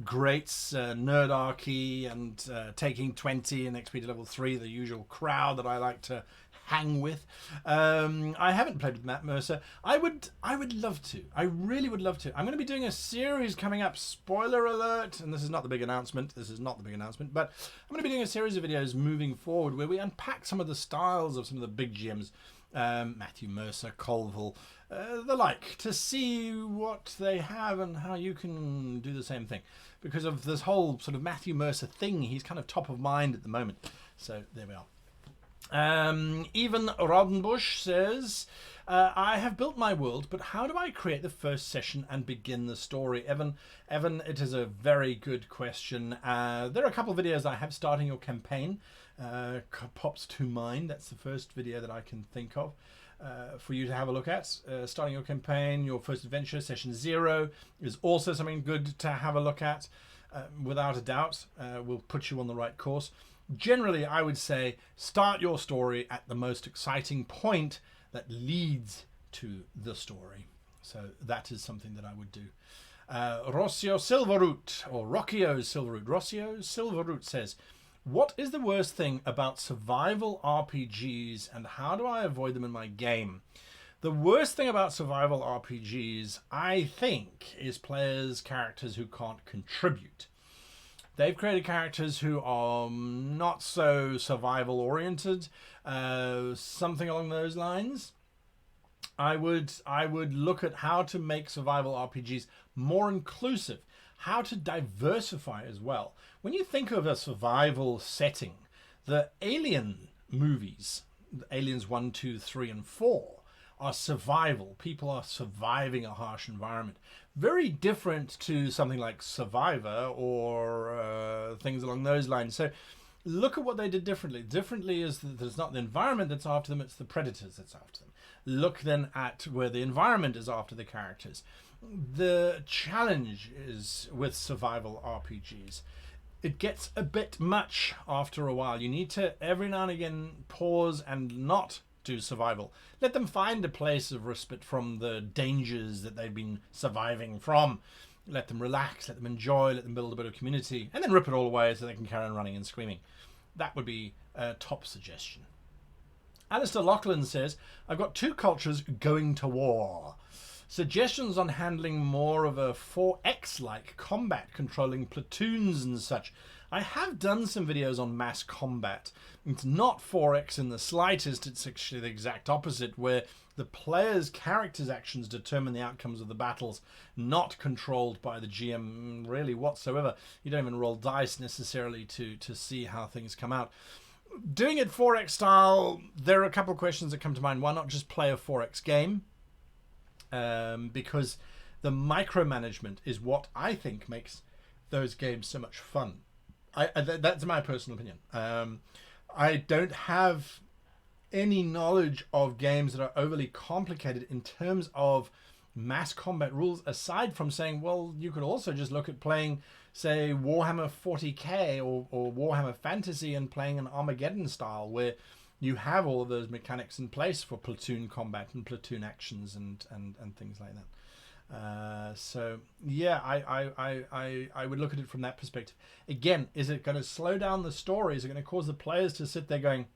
greats, Nerdarchy and Taking 20 and XP to level 3, the usual crowd that I like to hang with. I haven't played with Matt Mercer. I would love to. I really would love to. I'm going to be doing a series coming up. Spoiler alert. And this is not the big announcement. But I'm going to be doing a series of videos moving forward where we unpack some of the styles of some of the big GMs. Matthew Mercer, Colville, the like, to see what they have and how you can do the same thing. Because of this whole sort of Matthew Mercer thing, he's kind of top of mind at the moment. So there we are. Even Rodenbush says, I have built my world, but how do I create the first session and begin the story? Evan, it is a very good question. There are a couple of videos I have starting your campaign. Pops to mind. That's the first video that I can think of for you to have a look at. Starting your campaign, your first adventure, session 0 is also something good to have a look at. Without a doubt, will put you on the right course. Generally, I would say start your story at the most exciting point that leads to the story. So that is something that I would do. Rocio Silverroot, or Rocio Silverroot. Rocio Silverroot says, what is the worst thing about survival RPGs and how do I avoid them in my game? The worst thing about survival RPGs, I think, is players' characters who can't contribute. They've created characters who are not so survival oriented, something along those lines. I would look at how to make survival RPGs more inclusive, how to diversify as well. When you think of a survival setting, the Alien movies, Aliens 1, 2, 3, and 4, are survival. People are surviving a harsh environment. Very different to something like Survivor or things along those lines. So look at what they did differently. Differently is that it's not the environment that's after them, it's the predators that's after them. Look then at where the environment is after the characters. The challenge is with survival RPGs it gets a bit much after a while. You need to every now and again pause and not do survival. Let them find a place of respite from the dangers that they've been surviving from. Let them relax, let them enjoy, let them build a bit of community, and then rip it all away so they can carry on running and screaming. That would be a top suggestion. Alistair Lachlan says, I've got 2 cultures going to war. Suggestions on handling more of a 4X-like combat, controlling platoons and such. I have done some videos on mass combat. It's not 4X in the slightest, it's actually the exact opposite, where the player's character's actions determine the outcomes of the battles, not controlled by the GM really whatsoever. You don't even roll dice necessarily to see how things come out. Doing it 4X style, there are a couple of questions that come to mind. Why not just play a 4X game? Because the micromanagement is what I think makes those games so much fun. That's my personal opinion. I don't have any knowledge of games that are overly complicated in terms of mass combat rules, aside from saying, well, you could also just look at playing, say, Warhammer 40k or Warhammer Fantasy and playing an Armageddon style where you have all of those mechanics in place for platoon combat and platoon actions and things like that. So yeah, I would look at it from that perspective. Again, is it going to slow down the story? Is it going to cause the players to sit there going,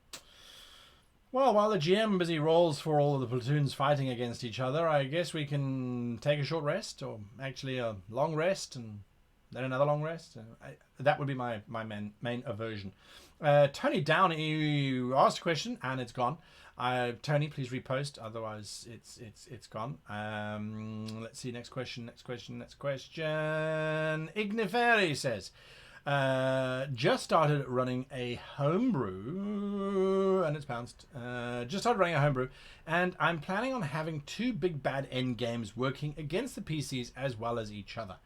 well, while the GM busy rolls for all of the platoons fighting against each other, I guess we can take a short rest, or actually a long rest and then another long rest? That would be my main aversion. Tony Downey asked a question and it's gone. Tony, please repost, otherwise it's gone. Let's see, next question. Igniferi says, just started running a homebrew, and it's bounced. Just started running a homebrew, and I'm planning on having 2 big bad end games working against the PCs as well as each other.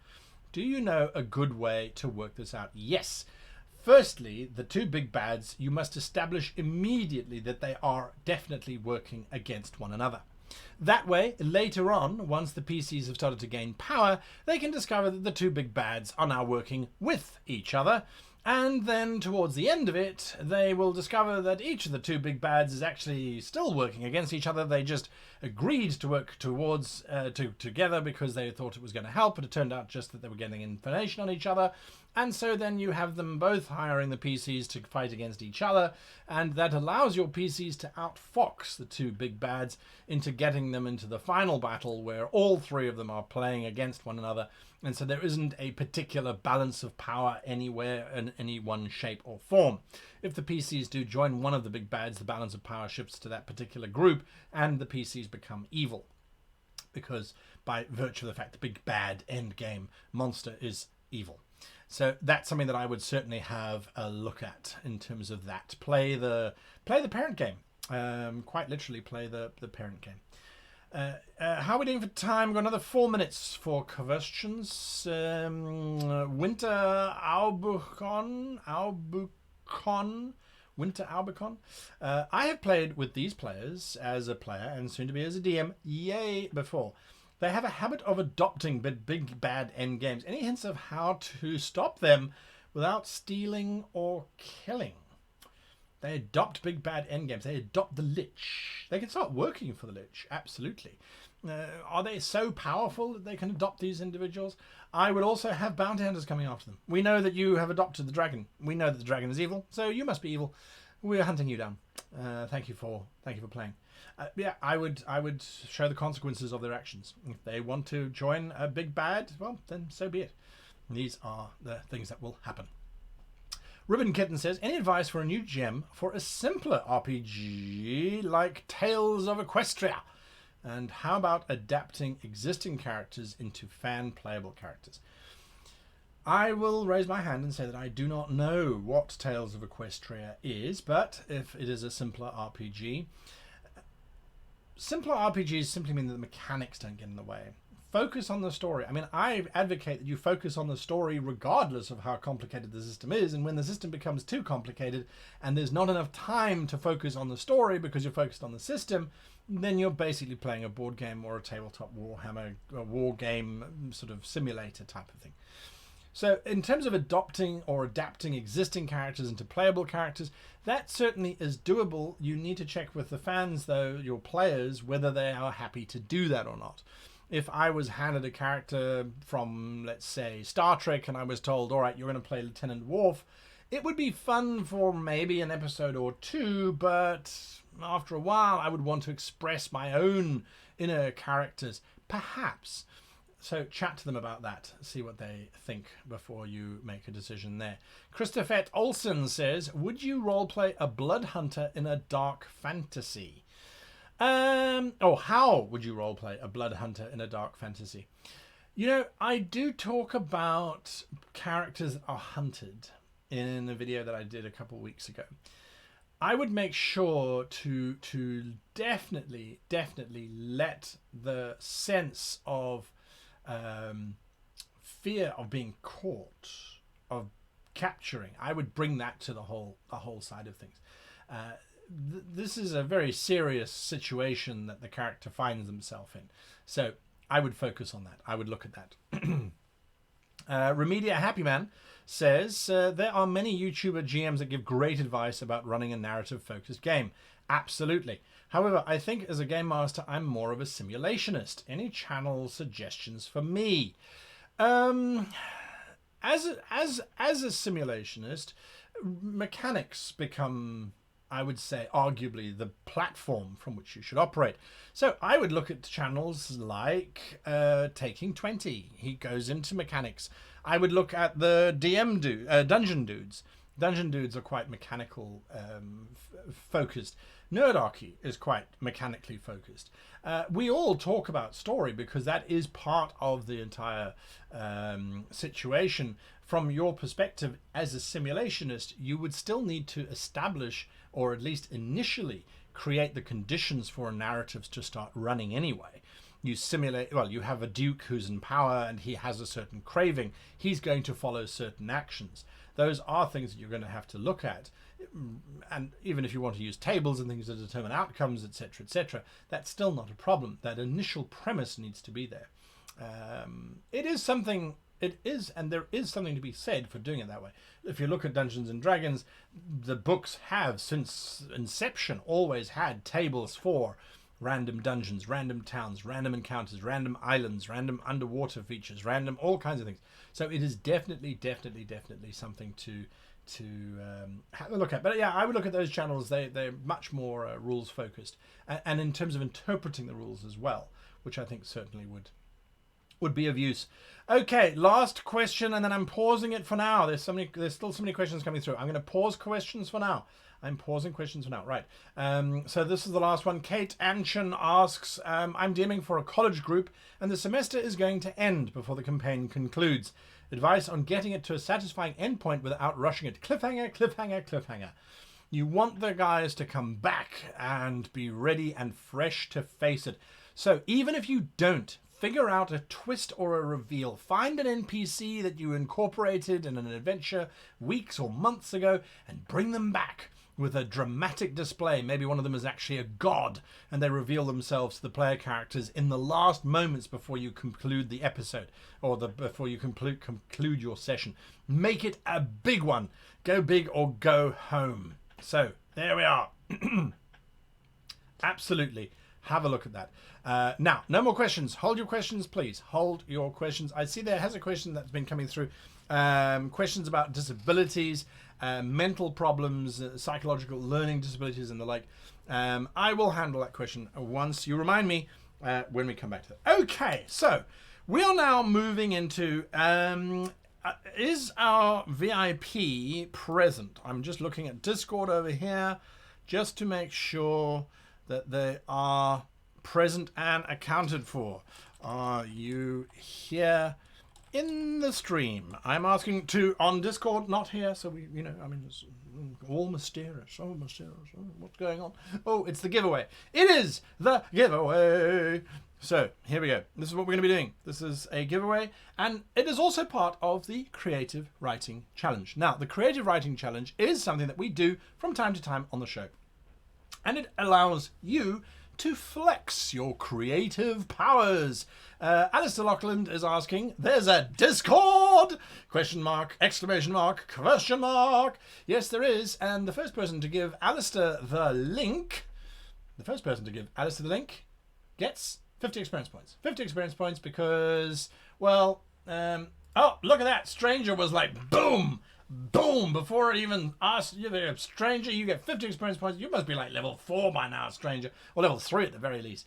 Do you know a good way to work this out? Yes. Firstly, the 2 big bads, you must establish immediately that they are definitely working against one another. That way, later on, once the PCs have started to gain power, they can discover that the 2 big bads are now working with each other, and then towards the end of it, they will discover that each of the 2 big bads is actually still working against each other. They just agreed to work together because they thought it was going to help, but it turned out just that they were getting information on each other. And so then you have them both hiring the PCs to fight against each other, and that allows your PCs to outfox the 2 big bads into getting them into the final battle where all 3 of them are playing against one another. And so there isn't a particular balance of power anywhere in any one shape or form. If the PCs do join one of the big bads, the balance of power shifts to that particular group and the PCs become evil. Because by virtue of the fact the big bad end game monster is evil. So that's something that I would certainly have a look at in terms of that. Play the parent game. Quite literally play the parent game. How are we doing for time? We've got another 4 minutes for questions. Winter Albicon. Winter Albicon. I have played with these players as a player and soon to be as a DM. Yay, before. They have a habit of adopting big bad end games. Any hints of how to stop them without stealing or killing? They adopt big bad end games. They adopt the Lich. They can start working for the Lich, absolutely. Are they so powerful that they can adopt these individuals? I would also have bounty hunters coming after them. We know that you have adopted the dragon. We know that the dragon is evil, so you must be evil. We're hunting you down. Thank you for playing. Yeah, I would show the consequences of their actions. If they want to join a big bad, well, then so be it. These are the things that will happen. Ribbon Kitten says, any advice for a new gem for a simpler RPG like Tales of Equestria? And how about adapting existing characters into fan-playable characters? I will raise my hand and say that I do not know what Tales of Equestria is, but if it is a simpler RPG, simpler RPGs simply mean that the mechanics don't get in the way. Focus on the story. I mean, I advocate that you focus on the story regardless of how complicated the system is, and when the system becomes too complicated and there's not enough time to focus on the story because you're focused on the system, then you're basically playing a board game or a tabletop Warhammer, a war game sort of simulator type of thing. So in terms of adopting or adapting existing characters into playable characters, that certainly is doable. You need to check with the fans, though, your players, whether they are happy to do that or not. If I was handed a character from, let's say, Star Trek, and I was told, all right, you're going to play Lieutenant Worf, it would be fun for maybe an episode or two, but after a while I would want to express my own inner characters, perhaps. So chat to them about that, see what they think before you make a decision there. Christopher Olsen says, would you roleplay a blood hunter in a dark fantasy? How would you roleplay a blood hunter in a dark fantasy? You know, I do talk about characters that are hunted in a video that I did a couple of weeks ago. I would make sure to definitely let the sense of fear of being caught, of capturing, I would bring that to the whole side of things. This is a very serious situation that the character finds himself in, so I would focus on that. I would look at that. Remedia Happy Man says, there are many YouTuber GMs that give great advice about running a narrative-focused game. Absolutely. However, I think as a game master, I'm more of a simulationist. Any channel suggestions for me? As a simulationist, mechanics become, I would say, arguably the platform from which you should operate. So I would look at channels like Taking 20. He goes into mechanics. I would look at the Dungeon Dudes. Dungeon Dudes are quite mechanical focused. Nerdarchy is quite mechanically focused. We all talk about story because that is part of the entire situation. From your perspective as a simulationist, you would still need to establish, or at least initially create the conditions for narratives to start running anyway. You simulate, well, you have a duke who's in power and he has a certain craving. He's going to follow certain actions. Those are things that you're going to have to look at. And even if you want to use tables and things to determine outcomes, etc., that's still not a problem. That initial premise needs to be there. It is something, and there is something to be said for doing it that way. If you look at Dungeons and Dragons, the books have, since inception, always had tables for random dungeons, random towns, random encounters, random islands, random underwater features, random all kinds of things. So it is definitely something to have a look at. But yeah, I would look at those channels. They're much more rules focused, and in terms of interpreting the rules as well, which I think certainly would be of use. Okay, last question, and then I'm pausing it for now. There's still so many questions coming through. I'm going to pause questions for now. I'm pausing questions for now. Right. So this is the last one. Kate Anchin asks, I'm DMing for a college group, and the semester is going to end before the campaign concludes. Advice on getting it to a satisfying endpoint without rushing it. Cliffhanger. You want the guys to come back and be ready and fresh to face it. So even if you don't, figure out a twist or a reveal. Find an NPC that you incorporated in an adventure weeks or months ago and bring them back with a dramatic display. Maybe one of them is actually a god and they reveal themselves to the player characters in the last moments before you conclude the episode, or before you conclude your session. Make it a big one. Go big or go home. So there we are. Absolutely. Have a look at that. Now, no more questions. Hold your questions, please. Hold your questions. I see there has a question that's been coming through. Questions about disabilities, mental problems, psychological learning disabilities and the like. I will handle that question once you remind me when we come back to it. Okay, so we are now moving into is our VIP present? I'm just looking at Discord over here just to make sure that they are present and accounted for. Are you here in the stream? I'm asking on Discord, not here, so we, it's all mysterious. Oh, mysterious. Oh, what's going on? Oh, it's the giveaway. It is the giveaway. So here we go. This is what we're going to be doing. This is a giveaway, and it is also part of the Creative Writing Challenge. Now, the Creative Writing Challenge is something that we do from time to time on the show. And it allows you to flex your creative powers. Alistair Lockland is asking, there's a Discord? Question mark, exclamation mark, question mark. Yes, there is. And the first person to give Alistair the link, gets 50 experience points. 50 experience points because, well, oh, look at that. Stranger was like, boom, boom, before it even asked you, the Stranger, you get 50 experience points. You must be like level 4 by now, Stranger. Or level 3 at the very least.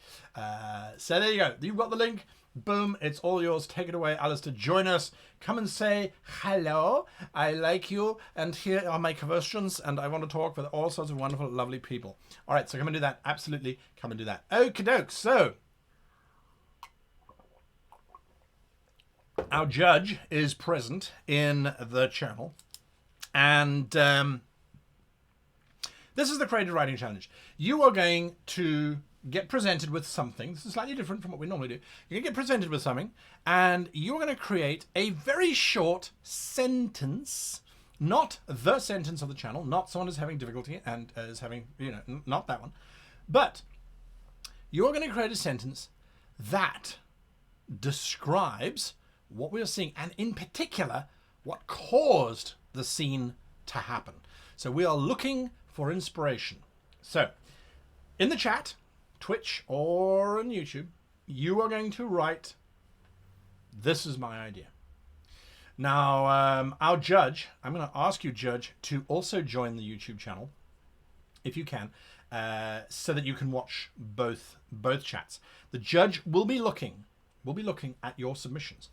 So there you go. You've got the link. Boom, it's all yours. Take it away, Alistair. Join us. Come and say hello. I like you. And here are my questions. And I want to talk with all sorts of wonderful, lovely people. All right, so come and do that. Absolutely. Come and do that. Okie doke. So, our judge is present in the channel. And this is the Creative Writing Challenge. You are going to get presented with something. This is slightly different from what we normally do. You're going to get presented with something, and you're going to create a very short sentence, not the sentence of the channel, not someone who's having difficulty and is having, not that one, but you're going to create a sentence that describes what we are seeing, and in particular, what caused the scene to happen. So we are looking for inspiration. So, in the chat, Twitch or on YouTube, you are going to write, this is my idea. Now, our judge, I'm going to ask you, Judge, to also join the YouTube channel, if you can, so that you can watch both chats. The judge will be looking at your submissions,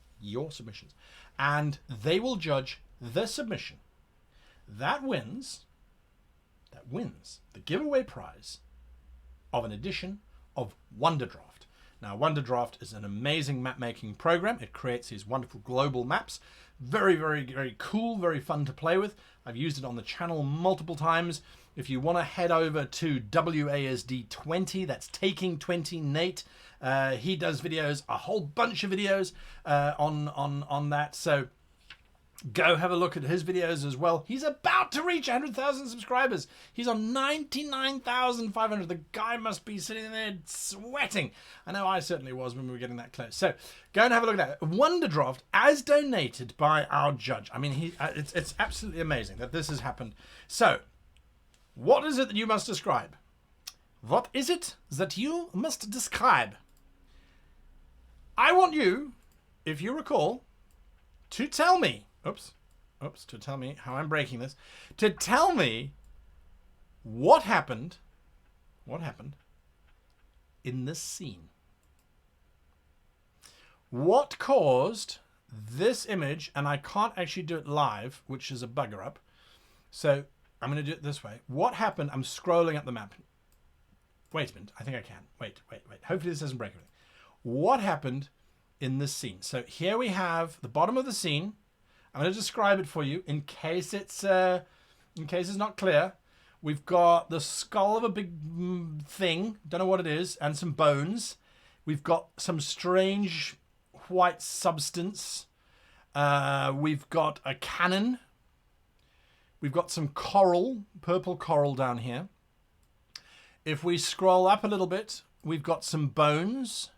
and they will judge the submission. That wins the giveaway prize of an edition of Wonderdraft. Now, Wonderdraft is an amazing map-making program. It creates these wonderful global maps. Very, very, very cool, very fun to play with. I've used it on the channel multiple times. If you want to head over to WASD20, that's Taking 20 Nate. He does videos, a whole bunch of videos on that. So go have a look at his videos as well. He's about to reach 100,000 subscribers. He's on 99,500. The guy must be sitting there sweating. I know I certainly was when we were getting that close. So go and have a look at that. Wonderdraft, as donated by our judge. I mean, it's absolutely amazing that this has happened. So, what is it that you must describe? What is it that you must describe? I want you, if you recall, to tell me, to tell me how I'm breaking this, to tell me what happened in this scene. What caused this image, and I can't actually do it live, which is a bugger up, so I'm going to do it this way. What happened? I'm scrolling up the map. Wait a minute. I think I can. Wait. Hopefully this doesn't break everything. What happened in this scene? So here we have the bottom of the scene. I'm going to describe it for you in case it's not clear. We've got the skull of a big thing. Don't know what it is. And some bones. We've got some strange white substance. We've got a cannon. We've got some coral, purple coral down here. If we scroll up a little bit, we've got some bones.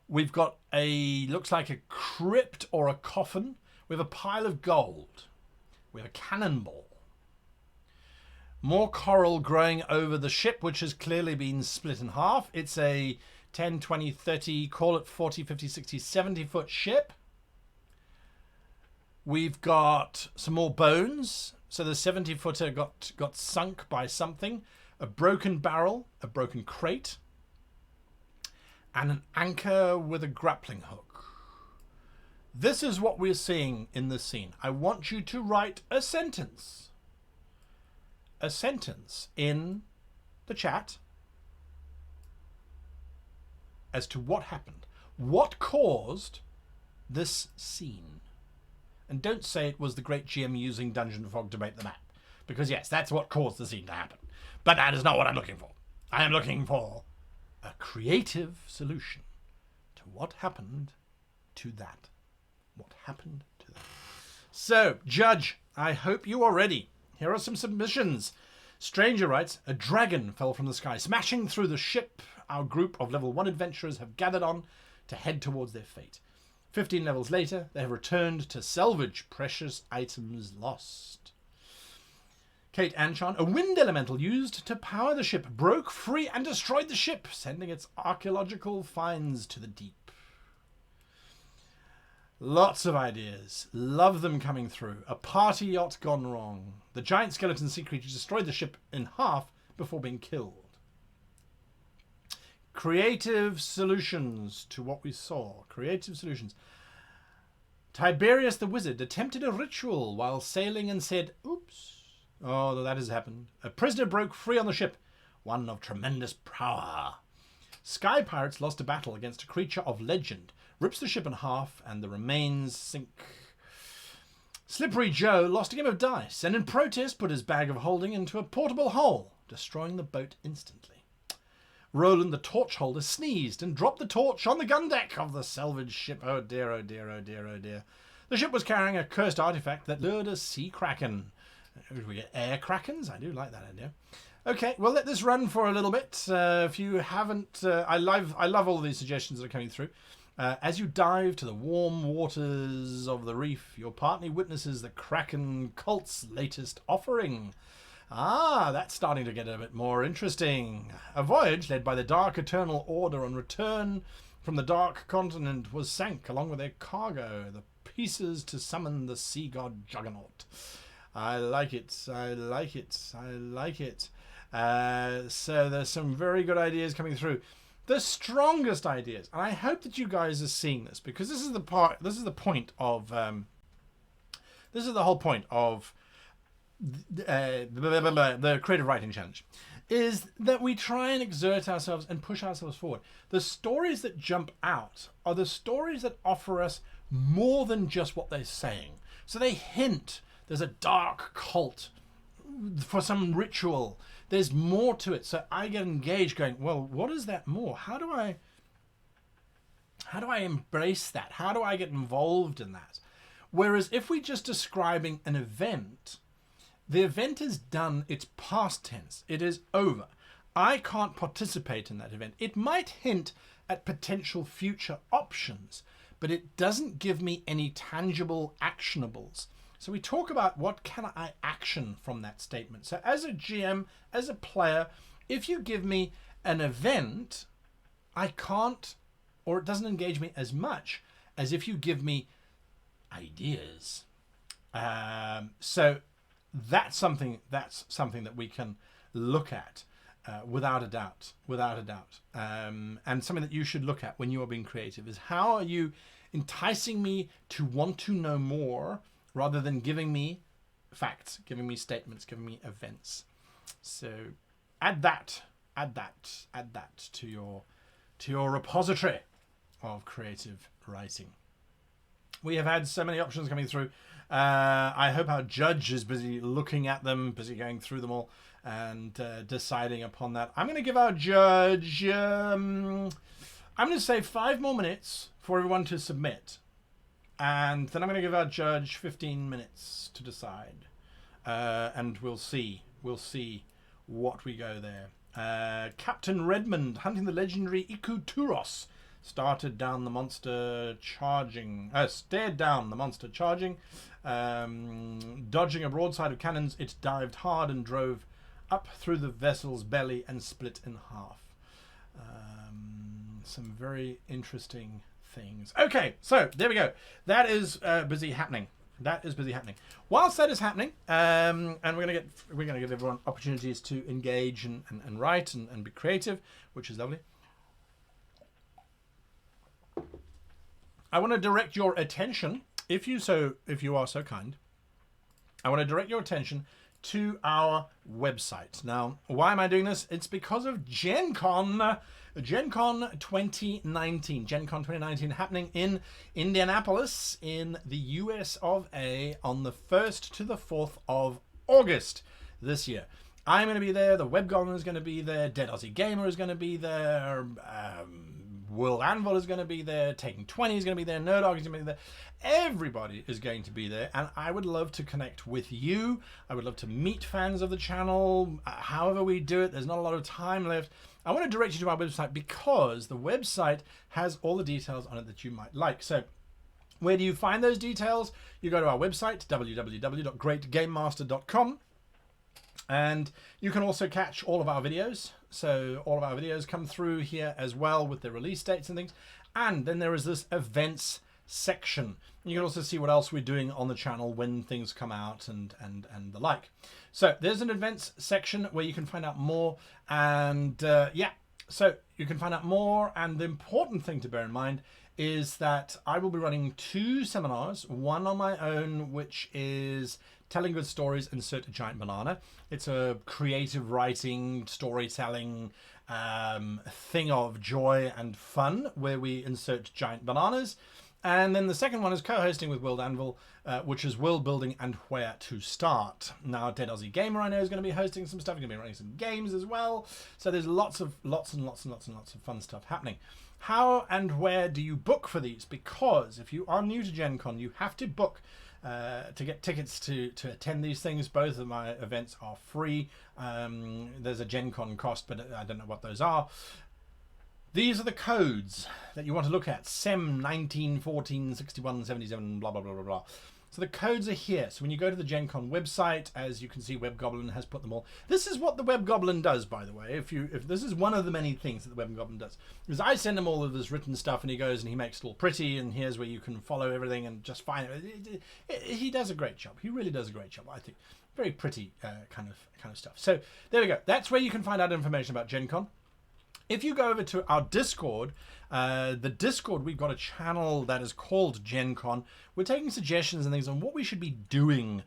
We've got looks like a crypt or a coffin. We have a pile of gold. We have a cannonball. More coral growing over the ship, which has clearly been split in half. It's a 10, 20, 30, call it 40, 50, 60, 70 foot ship. We've got some more bones. So the 70-footer got sunk by something. A broken barrel, a broken crate, and an anchor with a grappling hook. This is what we're seeing in this scene. I want you to write a sentence. A sentence in the chat as to what happened. What caused this scene? And don't say it was the great GM using DungeonFog to make the map. Because yes, that's what caused the scene to happen. But that is not what I'm looking for. I am looking for a creative solution to what happened to that. What happened to that? So, Judge, I hope you are ready. Here are some submissions. Stranger writes, a dragon fell from the sky, smashing through the ship our group of level 1 adventurers have gathered on to head towards their fate. 15 levels later, they have returned to salvage precious items lost. Kate Anchan, a wind elemental used to power the ship, broke free and destroyed the ship, sending its archaeological finds to the deep. Lots of ideas. Love them coming through. A party yacht gone wrong. The giant skeleton sea creature destroyed the ship in half before being killed. Creative solutions to what we saw. Creative solutions. Tiberius the wizard attempted a ritual while sailing and said, oops. Oh, that has happened. A prisoner broke free on the ship. One of tremendous power. Sky pirates lost a battle against a creature of legend. Rips the ship in half and the remains sink. Slippery Joe lost a game of dice and in protest put his bag of holding into a portable hole, destroying the boat instantly. Roland the torch holder sneezed and dropped the torch on the gun deck of the salvaged ship. Oh dear, oh dear, oh dear, oh dear. The ship was carrying a cursed artifact that lured a sea kraken. Did we get air krakens? I do like that idea. Okay, we'll let this run for a little bit. If you haven't, I love all these suggestions that are coming through. As you dive to the warm waters of the reef, your party witnesses the Kraken cult's latest offering. Ah, that's starting to get a bit more interesting. A voyage led by the Dark Eternal Order on return from the Dark Continent was sank along with their cargo, the pieces to summon the sea god Juggernaut. I like it. I like it. I like it. So there's some very good ideas coming through. The strongest ideas, and I hope that you guys are seeing this, because this is the part. This is the point of. This is the whole point of the creative writing challenge, is that we try and exert ourselves and push ourselves forward. The stories that jump out are the stories that offer us more than just what they're saying. So they hint. There's a dark cult for some ritual. There's more to it. So I get engaged going, well, what is that more? How do I embrace that? How do I get involved in that? Whereas if we're just describing an event, the event is done. It's past tense. It is over. I can't participate in that event. It might hint at potential future options, but it doesn't give me any tangible actionables. So we talk about what can I action from that statement. So as a GM, as a player, if you give me an event, I can't, or it doesn't engage me as much as if you give me ideas. So that's something that we can look at without a doubt, and something that you should look at when you are being creative is how are you enticing me to want to know more, rather than giving me facts, giving me statements, giving me events. So add that to your repository of creative writing. We have had so many options coming through. I hope our judge is busy looking at them, busy going through them all and deciding upon that. I'm going to give our judge, I'm going to say 5 more minutes for everyone to submit. And then I'm going to give our judge 15 minutes to decide. And we'll see what we go there. Captain Redmond, hunting the legendary Iku Turos, stared down the monster charging. Dodging a broadside of cannons, it dived hard and drove up through the vessel's belly and split in half. Some very interesting things. Okay, so there we go. That is busy happening. Whilst that is happening, and we're gonna give everyone opportunities to engage and write and be creative, which is lovely. I want to direct your attention, if you are so kind. I want to direct your attention to our website. Now, why am I doing this? It's because of Gen Con 2019. Gen Con 2019 happening in Indianapolis in the US of A on the 1st to the 4th of August this year. I'm going to be there. The Webgoblin is going to be there. Dead Aussie Gamer is going to be there. World Anvil is going to be there. Taking 20 is going to be there. Nerdog is going to be there. Everybody is going to be there. And I would love to connect with you. I would love to meet fans of the channel. However we do it, there's not a lot of time left. I want to direct you to our website because the website has all the details on it that you might like. So where do you find those details? You go to our website, www.greatgamemaster.com. And you can also catch all of our videos. So all of our videos come through here as well with the release dates and things. And then there is this events section. You can also see what else we're doing on the channel when things come out and the like. So there's an events section where you can find out more. And yeah, so you can find out more. And the important thing to bear in mind is that I will be running 2 seminars, one on my own, which is Telling Good Stories, Insert a Giant Banana. It's a creative writing, storytelling thing of joy and fun where we insert giant bananas. And then the second one is co-hosting with World Anvil, which is world building and where to start. Now, Dead Aussie Gamer, I know, is going to be hosting some stuff. He's going to be running some games as well. So there's lots and lots of fun stuff happening. How and where do you book for these? Because if you are new to Gen Con, you have to book to get tickets to attend these things. Both of my events are free. There's a Gen Con cost, but I don't know what those are. These are the codes that you want to look at. SEM 19, 14, 61, 77, blah, blah, blah, blah, blah. So the codes are here. So when you go to the Gen Con website, as you can see, WebGoblin has put them all. This is what the WebGoblin does, by the way. If this is one of the many things that the WebGoblin does. Because I send him all of this written stuff and he goes and he makes it all pretty and here's where you can follow everything and just find it. He does a great job. He really does a great job, I think. Very pretty kind of stuff. So there we go. That's where you can find out information about Gen Con. If you go over to our Discord, we've got a channel that is called Gen Con. We're taking suggestions and things on what we should be doing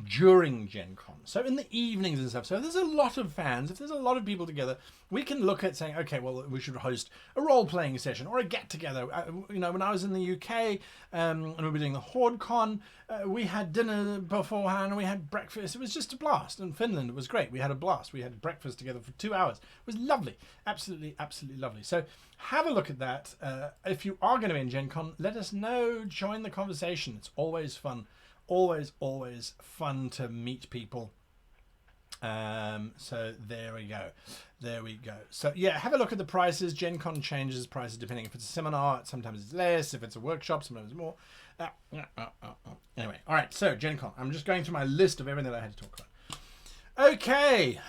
during Gen Con. So in the evenings and stuff. So if there's a lot of fans, if there's a lot of people together, we can look at saying, okay, well, we should host a role-playing session or a get-together. You know, when I was in the UK and we were doing the Horde Con, we had dinner beforehand and we had breakfast. It was just a blast. In Finland, it was great. We had a blast. We had breakfast together for 2 hours. It was lovely. Absolutely, absolutely lovely. So have a look at that. If you are going to be in Gen Con, let us know. Join the conversation. It's always fun. Always fun to meet people. So there we go. So yeah, have a look at the prices. Gen Con changes prices depending if it's a seminar. Sometimes it's less. If it's a workshop, sometimes it's more. Anyway, all right. So Gen Con. I'm just going through my list of everything that I had to talk about. Okay.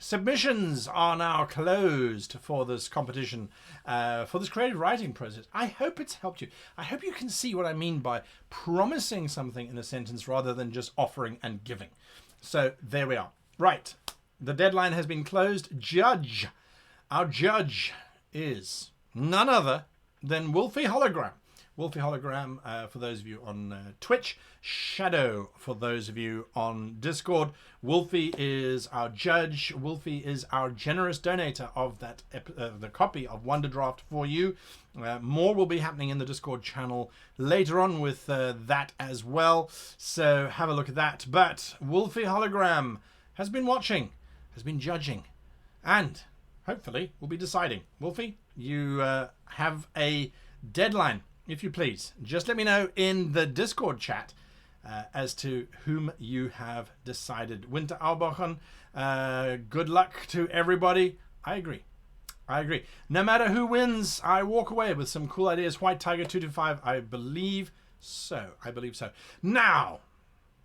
Submissions are now closed for this competition, for this creative writing process. I hope it's helped you. I hope you can see what I mean by promising something in a sentence rather than just offering and giving. So there we are. Right. The deadline has been closed. Judge. Our judge is none other than Wolfie Hologram. Wolfie Hologram for those of you on Twitch. Shadow for those of you on Discord. Wolfie is our judge. Wolfie is our generous donator of that the copy of Wonder Draft for you. More will be happening in the Discord channel later on with that as well. So have a look at that. But Wolfie Hologram has been watching, has been judging, and hopefully will be deciding. Wolfie, you have a deadline. If you please, just let me know in the Discord chat as to whom you have decided. Winter Albochen, good luck to everybody. I agree. No matter who wins, I walk away with some cool ideas. White Tiger 225, I believe so. Now,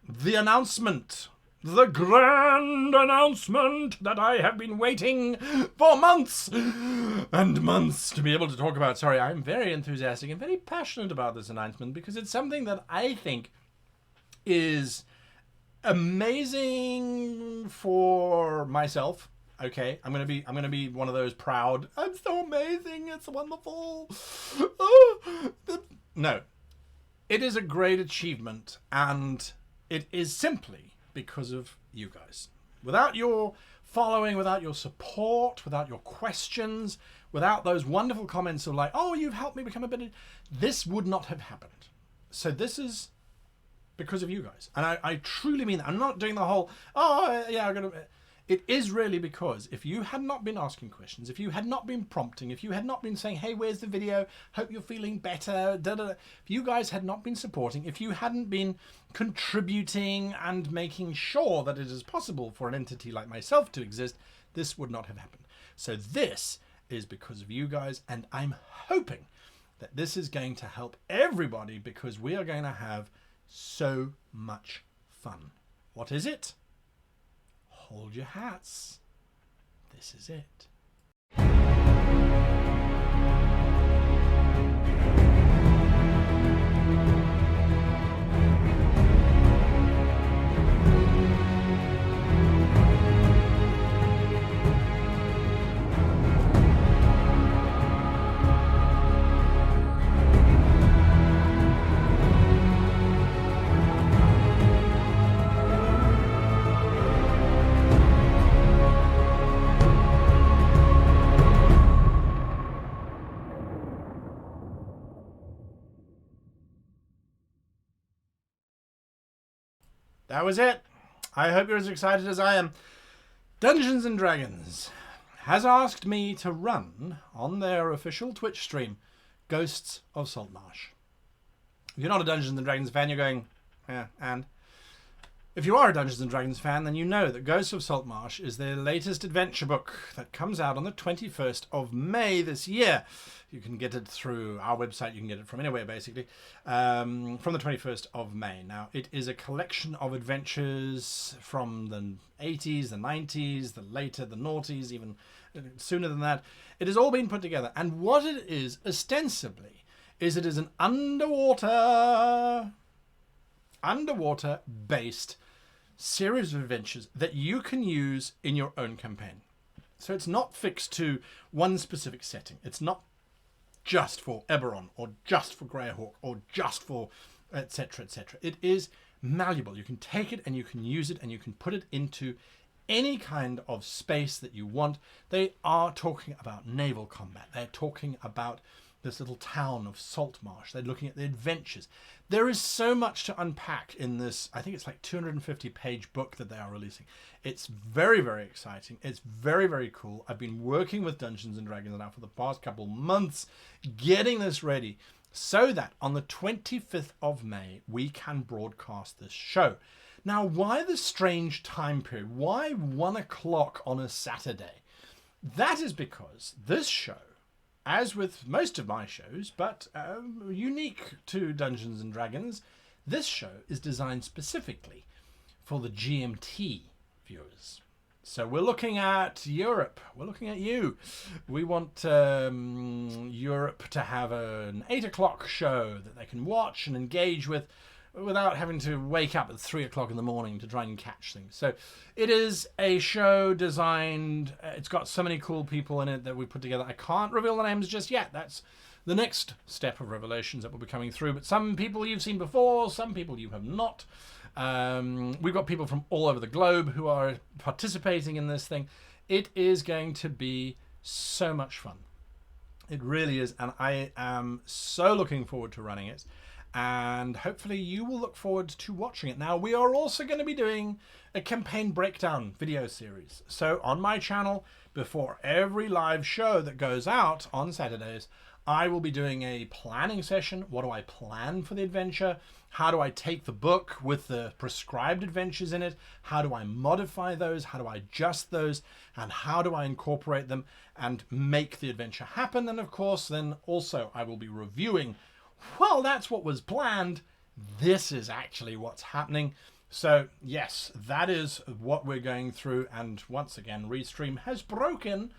the announcement. The grand announcement that I have been waiting for months and months to be able to talk about. Sorry, I'm very enthusiastic and very passionate about this announcement because it's something that I think is amazing for myself. Okay, I'm gonna be one of those proud. I'm so amazing. It's wonderful. No, it is a great achievement, and it is simply because of you guys. Without your following, without your support, without your questions, without those wonderful comments of like, oh, you've helped me become a better, this would not have happened. So this is because of you guys. And I truly mean that. I'm not doing the whole, oh, yeah, It is really because if you had not been asking questions, if you had not been prompting, if you had not been saying, hey, where's the video? Hope you're feeling better. Da, da, da. If you guys had not been supporting, if you hadn't been contributing and making sure that it is possible for an entity like myself to exist, this would not have happened. So this is because of you guys, and I'm hoping that this is going to help everybody because we are going to have so much fun. What is it? Hold your hats. This is it. That was it. I hope you're as excited as I am. Dungeons & Dragons has asked me to run on their official Twitch stream Ghosts of Saltmarsh. If you're not a Dungeons & Dragons fan, you're going, yeah, and? If you are a Dungeons & Dragons fan, then you know that Ghosts of Saltmarsh is their latest adventure book that comes out on the 21st of May this year. You can get it through our website. You can get it from anywhere, basically, from the 21st of May. Now, it is a collection of adventures from the 80s, the 90s, the later, the noughties, even sooner than that. It has all been put together. And what it is, ostensibly, is it is an underwater-based series of adventures that you can use in your own campaign. So it's not fixed to one specific setting. It's not just for Eberron or just for Greyhawk or just for etc, etc. It is malleable. You can take it and you can use it and you can put it into any kind of space that you want. They are talking about naval combat. They're talking about this little town of Saltmarsh. They're looking at the adventures. There is so much to unpack in this, I think it's like 250-page book that they are releasing. It's very, very exciting. It's very, very cool. I've been working with Dungeons & Dragons now for the past couple months, getting this ready so that on the 25th of May, we can broadcast this show. Now, why the strange time period? Why 1 o'clock on a Saturday? That is because this show, as with most of my shows, but unique to Dungeons & Dragons, this show is designed specifically for the GMT viewers. So we're looking at Europe. We're looking at you. We want Europe to have an 8 o'clock show that they can watch and engage with without having to wake up at 3 o'clock in the morning to try and catch things. So it is a show designed, it's got so many cool people in it that we put together. I can't reveal the names just yet. That's the next step of revelations that will be coming through. But some people you've seen before, some people you have not. We've got people from all over the globe who are participating in this thing. It is going to be so much fun. It really is. And I am so looking forward to running it. And hopefully you will look forward to watching it. Now, we are also going to be doing a campaign breakdown video series. So on my channel, before every live show that goes out on Saturdays, I will be doing a planning session. What do I plan for the adventure? How do I take the book with the prescribed adventures in it? How do I modify those? How do I adjust those? And how do I incorporate them and make the adventure happen? And of course, then also I will be reviewing, well, that's what was planned. This is actually what's happening. So yes, that is what we're going through. And once again, Restream has broken.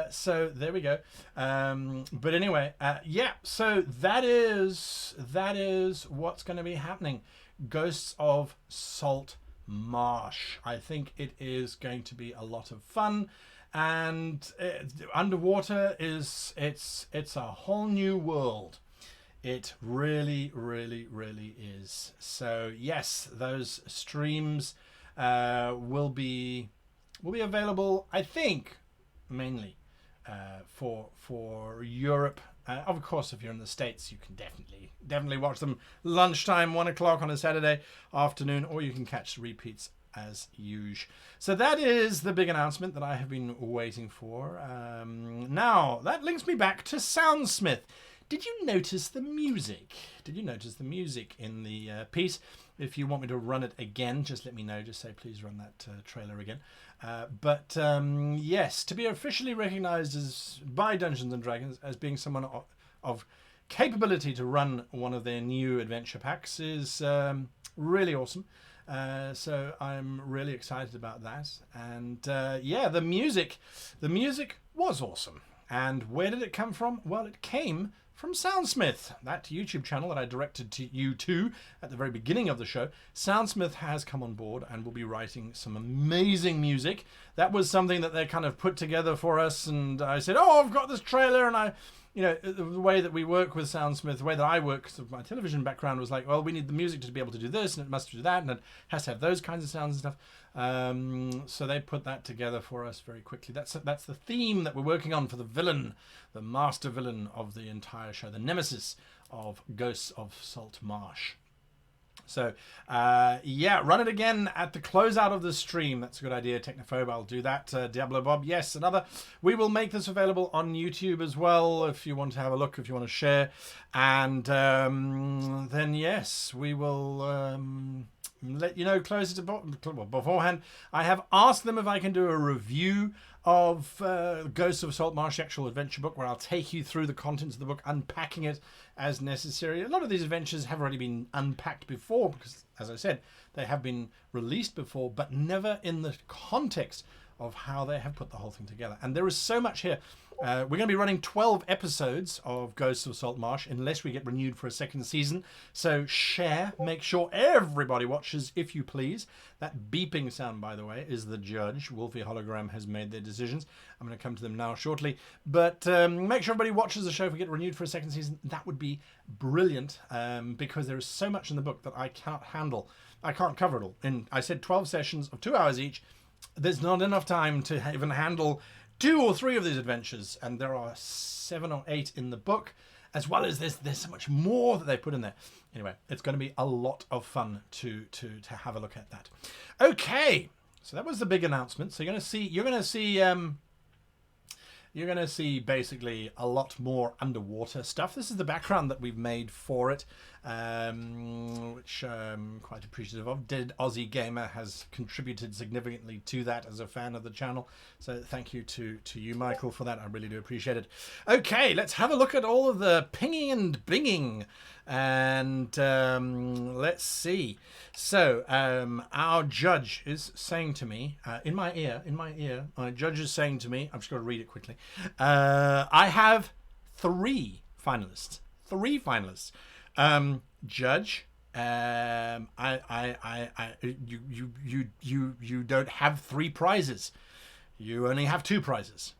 So there we go. But anyway, yeah, so that is what's going to be happening. Ghosts of Salt Marsh. I think it is going to be a lot of fun. And underwater it's a whole new world. It really, really, really is. So yes, those streams will be available, I think, mainly for Europe. Of course, if you're in the States, you can definitely watch them lunchtime, 1 o'clock on a Saturday afternoon, or you can catch the repeats as usual. So that is the big announcement that I have been waiting for. Now, that links me back to Soundsmith. Did you notice the music? Did you notice the music in the piece? If you want me to run it again, just let me know. Just say, please run that trailer again. But yes, to be officially recognized as by Dungeons & Dragons as being someone of capability to run one of their new adventure packs is really awesome. So I'm really excited about that. And yeah, the music was awesome. And where did it come from? Well, it came from Soundsmith, that YouTube channel that I directed to you to at the very beginning of the show. Soundsmith has come on board and will be writing some amazing music. That was something that they kind of put together for us, and I said, oh, I've got this trailer, and the way that we work with Soundsmith, the way that I work, because of my television background, was like, well, we need the music to be able to do this, and it must do that, and it has to have those kinds of sounds and stuff. So they put that together for us very quickly. That's the theme that we're working on for the villain, the master villain of the entire show, the nemesis of Ghosts of Salt Marsh. So, yeah, run it again at the closeout of the stream. That's a good idea, Technophobe. I'll do that. Diablo Bob, yes, another. We will make this available on YouTube as well if you want to have a look, if you want to share. And then, yes, we will let you know closer to beforehand. I have asked them if I can do a review of Ghosts of Salt Marsh, actual adventure book, where I'll take you through the contents of the book, unpacking it as necessary. A lot of these adventures have already been unpacked before because, as I said, they have been released before, but never in the context of how they have put the whole thing together. And there is so much here. We're going to be running 12 episodes of Ghosts of Salt Marsh unless we get renewed for a second season. So share, make sure everybody watches if you please. That beeping sound, by the way, is the judge. Wolfie Hologram has made their decisions. I'm going to come to them now shortly. But make sure everybody watches the show if we get renewed for a second season. That would be brilliant because there is so much in the book that I cannot handle. I can't cover it all. I said 12 sessions of 2 hours each. There's not enough time to even handle 2 or 3 of these adventures, and there are 7 or 8 in the book, as well as there's so much more that they put in there. Anyway, it's going to be a lot of fun to have a look at that. Okay, so that was the big announcement. So you're going to see basically a lot more underwater stuff. This is the background that we've made for it, which I'm quite appreciative of. Dead Aussie Gamer has contributed significantly to that as a fan of the channel. So thank you to you, Michael, for that. I really do appreciate it. Okay, let's have a look at all of the pinging and binging. And let's see. So our judge is saying to me, in my ear, my judge is saying to me, I've just got to read it quickly. I have 3 finalists. 3 finalists. Judge, you don't have 3 prizes. You only have 2 prizes.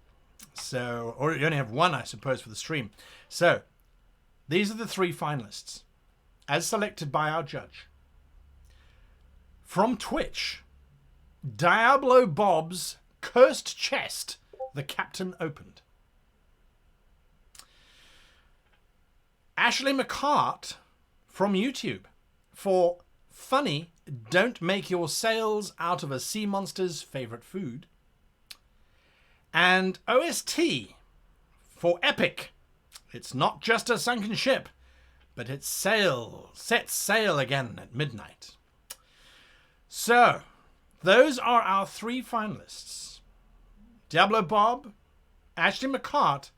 So, or you only have 1, I suppose, for the stream. So, these are the 3 finalists, as selected by our judge. From Twitch, Diablo Bob's Cursed Chest, the Captain Opened. Ashley McCart from YouTube for Funny, Don't Make Your Sails Out of a Sea Monster's Favorite Food. And OST for Epic. It's not just a sunken ship, but it sets sail again at midnight. So, those are our 3 finalists. Diablo Bob, Ashley McCart,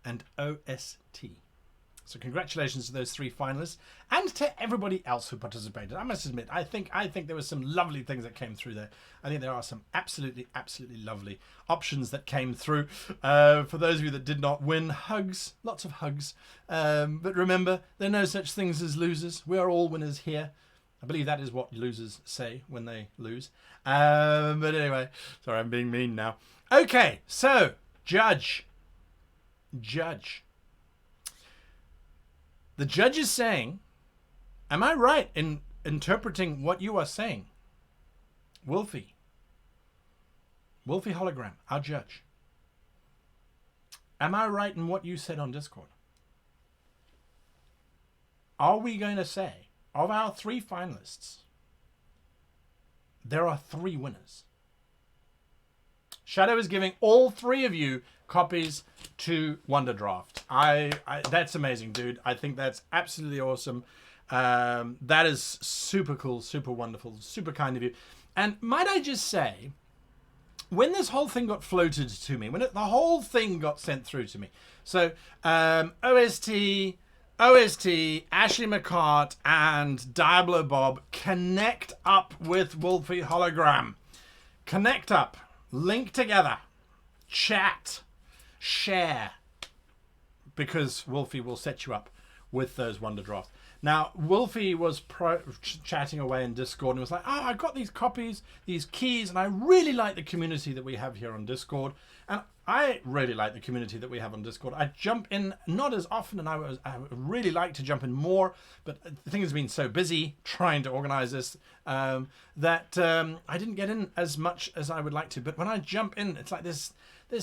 and OST. So congratulations to those 3 finalists and to everybody else who participated. I must admit, I think there were some lovely things that came through there. I think there are some absolutely lovely options that came through. For those of you that did not win, hugs, lots of hugs. But remember, there are no such things as losers. We are all winners here. I believe that is what losers say when they lose. But anyway, sorry, I'm being mean now. Okay, so Judge. The judge is saying, am I right in interpreting what you are saying? Wolfie Hologram, our judge. Am I right in what you said on Discord? Are we going to say, of our 3 finalists, there are 3 winners. Shadow is giving all 3 of you copies to Wonderdraft. That's amazing, dude. I think that's absolutely awesome. That is super cool, super wonderful, super kind of you. And might I just say, when this whole thing got floated to me, when the whole thing got sent through to me, so OST, Ashley McCart, and Diablo Bob connect up with Wolfie Hologram. Connect up, link together, chat, share, because Wolfie will set you up with those Wonderdrafts. Now, Wolfie was chatting away in Discord and was like, oh, I got these copies, these keys, and I really like the community that we have here on Discord. And I really like the community that we have on Discord. I jump in not as often, and I would really like to jump in more, but the thing has been so busy trying to organize this that I didn't get in as much as I would like to. But when I jump in, it's like there's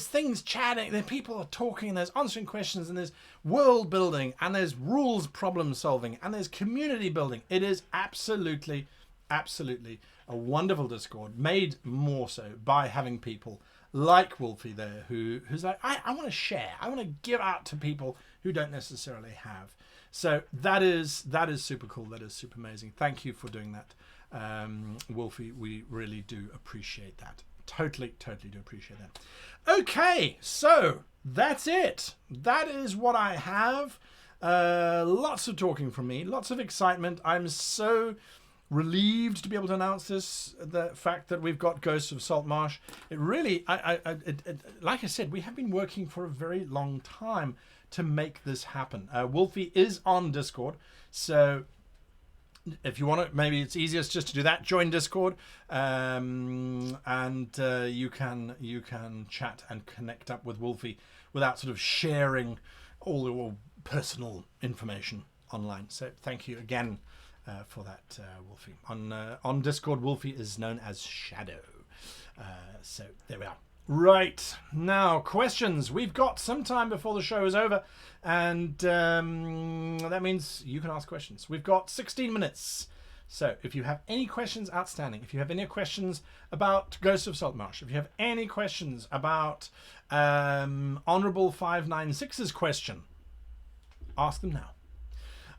things chatting, there people are talking, and there's answering questions, and there's world building, and there's rules problem solving, and there's community building. It is absolutely a wonderful Discord, made more so by having people like Wolfie there who's like, I want to share, I want to give out to people who don't necessarily have. So that is super cool. That is super amazing. Thank you for doing that, Wolfie. We really do appreciate that. Totally do appreciate that. Okay, so that's it. That is what I have. Lots of talking from me, lots of excitement. I'm so relieved to be able to announce this, the fact that we've got Ghosts of Saltmarsh. It really, like I said, we have been working for a very long time to make this happen. Wolfie is on Discord, so if you want to, maybe it's easiest just to do that. Join Discord, and you can chat and connect up with Wolfie without sort of sharing all your personal information online. So thank you again for that, Wolfie. On Discord, Wolfie is known as Shadow. So there we are. Right, now questions. We've got some time before the show is over, and that means you can ask questions. We've got 16 minutes. So if you have any questions outstanding, if you have any questions about Ghost of Saltmarsh, if you have any questions about Honourable 596's question, ask them now.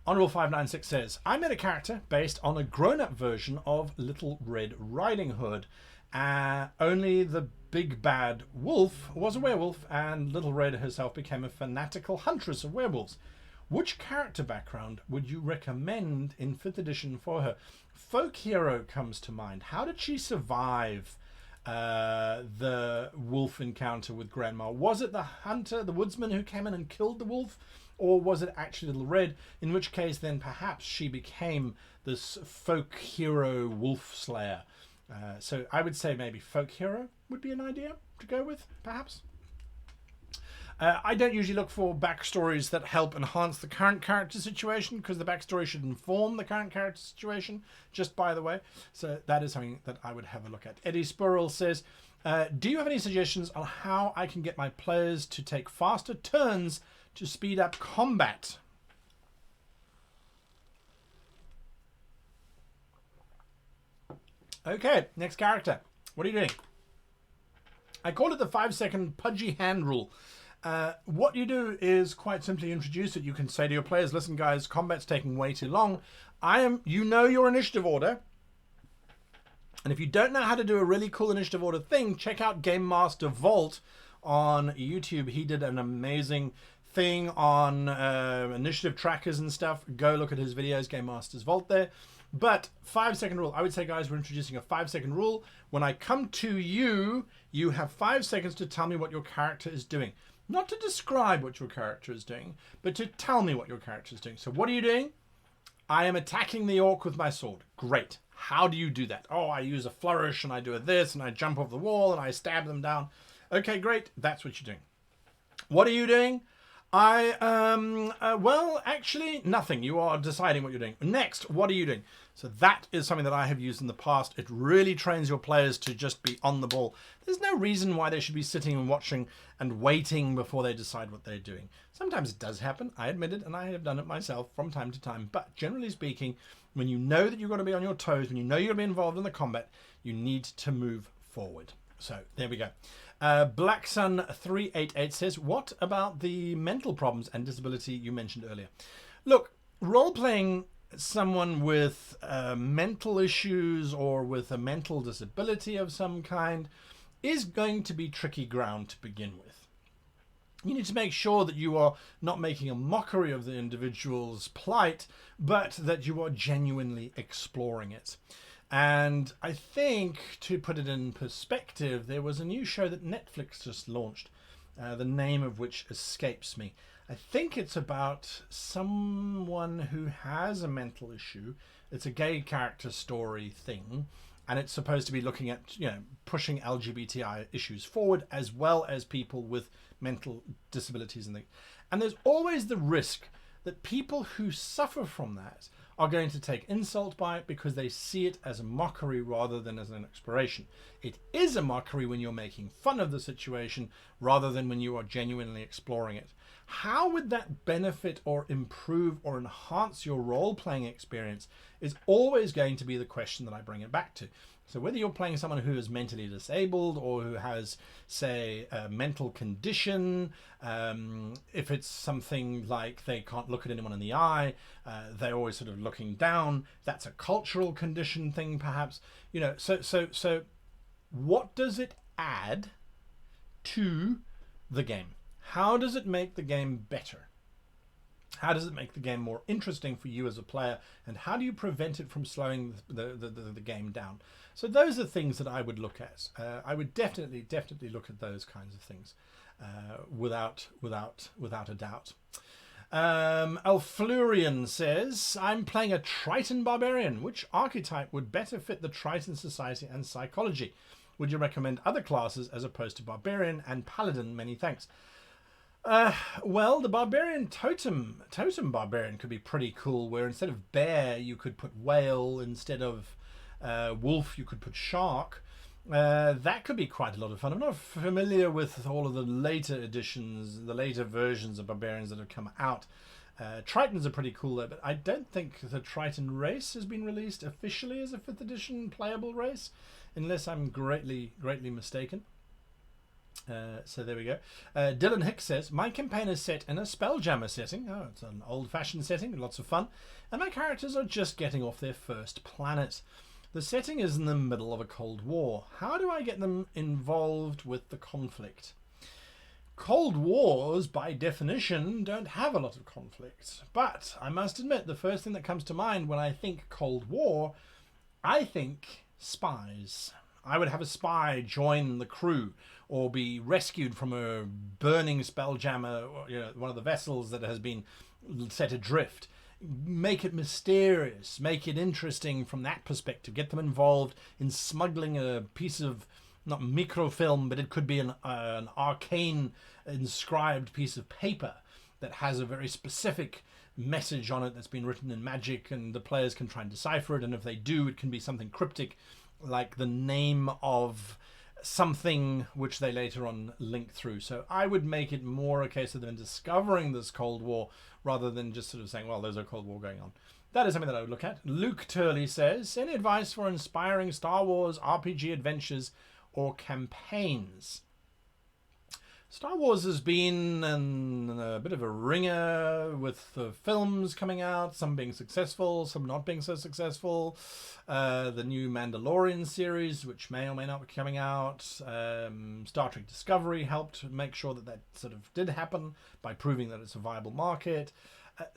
Honourable 596 says, I made a character based on a grown-up version of Little Red Riding Hood. Only the big bad wolf was a werewolf, and Little Red herself became a fanatical huntress of werewolves. Which character background would you recommend in 5th edition for her? Folk hero comes to mind. How did she survive the wolf encounter with Grandma? Was it the hunter, the woodsman who came in and killed the wolf? Or was it actually Little Red? In which case, then perhaps she became this folk hero wolf slayer. So I would say maybe folk hero would be an idea to go with, perhaps. I don't usually look for backstories that help enhance the current character situation, because the backstory should inform the current character situation, just by the way. So that is something that I would have a look at. Eddie Spurrell says, do you have any suggestions on how I can get my players to take faster turns to speed up combat? Okay, next character. What are you doing? I call it the 5-second pudgy hand rule. What you do is quite simply introduce it. You can say to your players, listen guys, combat's taking way too long. You know your initiative order. And if you don't know how to do a really cool initiative order thing, check out Game Master Vault on YouTube. He did an amazing thing on initiative trackers and stuff. Go look at his videos, Game Master's Vault there. But 5-second rule. I would say, guys, we're introducing a 5-second rule. When I come to you, you have 5 seconds to tell me what your character is doing. Not to describe what your character is doing, but to tell me what your character is doing. So what are you doing? I am attacking the orc with my sword. Great. How do you do that? Oh, I use a flourish, and I do this, and I jump off the wall, and I stab them down. Okay, great. That's what you're doing. What are you doing? Well, actually, nothing. You are deciding what you're doing. Next, what are you doing? So that is something that I have used in the past. It really trains your players to just be on the ball. There's no reason why they should be sitting and watching and waiting before they decide what they're doing. Sometimes it does happen, I admit it, and I have done it myself from time to time. But generally speaking, When you know that you're going to be on your toes, when you know you're going to be involved in the combat, you need to move forward. So there we go. Black Sun 388 says, what about the mental problems and disability you mentioned earlier? Look, role-playing someone with mental issues or with a mental disability of some kind is going to be tricky ground to begin with. You need to make sure that you are not making a mockery of the individual's plight, but that you are genuinely exploring it. And I think, to put it in perspective, there was a new show that Netflix just launched, the name of which escapes me. I think it's about someone who has a mental issue. It's a gay character story thing, and it's supposed to be looking at, pushing LGBTI issues forward, as well as people with mental disabilities and things. And there's always the risk that people who suffer from that are going to take insult by it because they see it as a mockery rather than as an exploration. It is a mockery when you're making fun of the situation rather than when you are genuinely exploring it. How would that benefit or improve or enhance your role-playing experience is always going to be the question that I bring it back to. So whether you're playing someone who is mentally disabled or who has, say, a mental condition, if it's something like they can't look at anyone in the eye, they're always sort of looking down, that's a cultural condition thing perhaps. So what does it add to the game? How does it make the game better? How does it make the game more interesting for you as a player? And how do you prevent it from slowing the game down? So those are things that I would look at. I would definitely look at those kinds of things without a doubt. Alflurian says, I'm playing a Triton Barbarian. Which archetype would better fit the Triton society and psychology? Would you recommend other classes as opposed to Barbarian and Paladin? Many thanks. Well, the Barbarian Totem Barbarian could be pretty cool, where instead of bear you could put whale, instead of wolf you could put shark. That could be quite a lot of fun. I'm not familiar with all of the later editions, the later versions of Barbarians that have come out. Tritons are pretty cool though, but I don't think the Triton race has been released officially as a 5th edition playable race, unless I'm greatly mistaken. So there we go. Dylan Hicks says, my campaign is set in a Spelljammer setting. Oh, it's an old-fashioned setting, lots of fun. And my characters are just getting off their first planet. The setting is in the middle of a Cold War. How do I get them involved with the conflict? Cold Wars, by definition, don't have a lot of conflict. But I must admit, the first thing that comes to mind when I think Cold War, I think spies. I would have a spy join the crew or be rescued from a burning spelljammer, or, one of the vessels that has been set adrift. Make it mysterious, make it interesting from that perspective. Get them involved in smuggling a piece of, not microfilm, but it could be an arcane inscribed piece of paper that has a very specific message on it that's been written in magic, and the players can try and decipher it, and if they do, it can be something cryptic, like the name of something which they later on link through. So I would make it more a case of them discovering this Cold War rather than just sort of saying, well, there's a Cold War going on. That is something that I would look at. Luke Turley says, any advice for inspiring Star Wars RPG adventures or campaigns? Star Wars has been a bit of a ringer with the films coming out, some being successful, some not being so successful. The new Mandalorian series, which may or may not be coming out. Star Trek Discovery helped make sure that sort of did happen by proving that it's a viable market.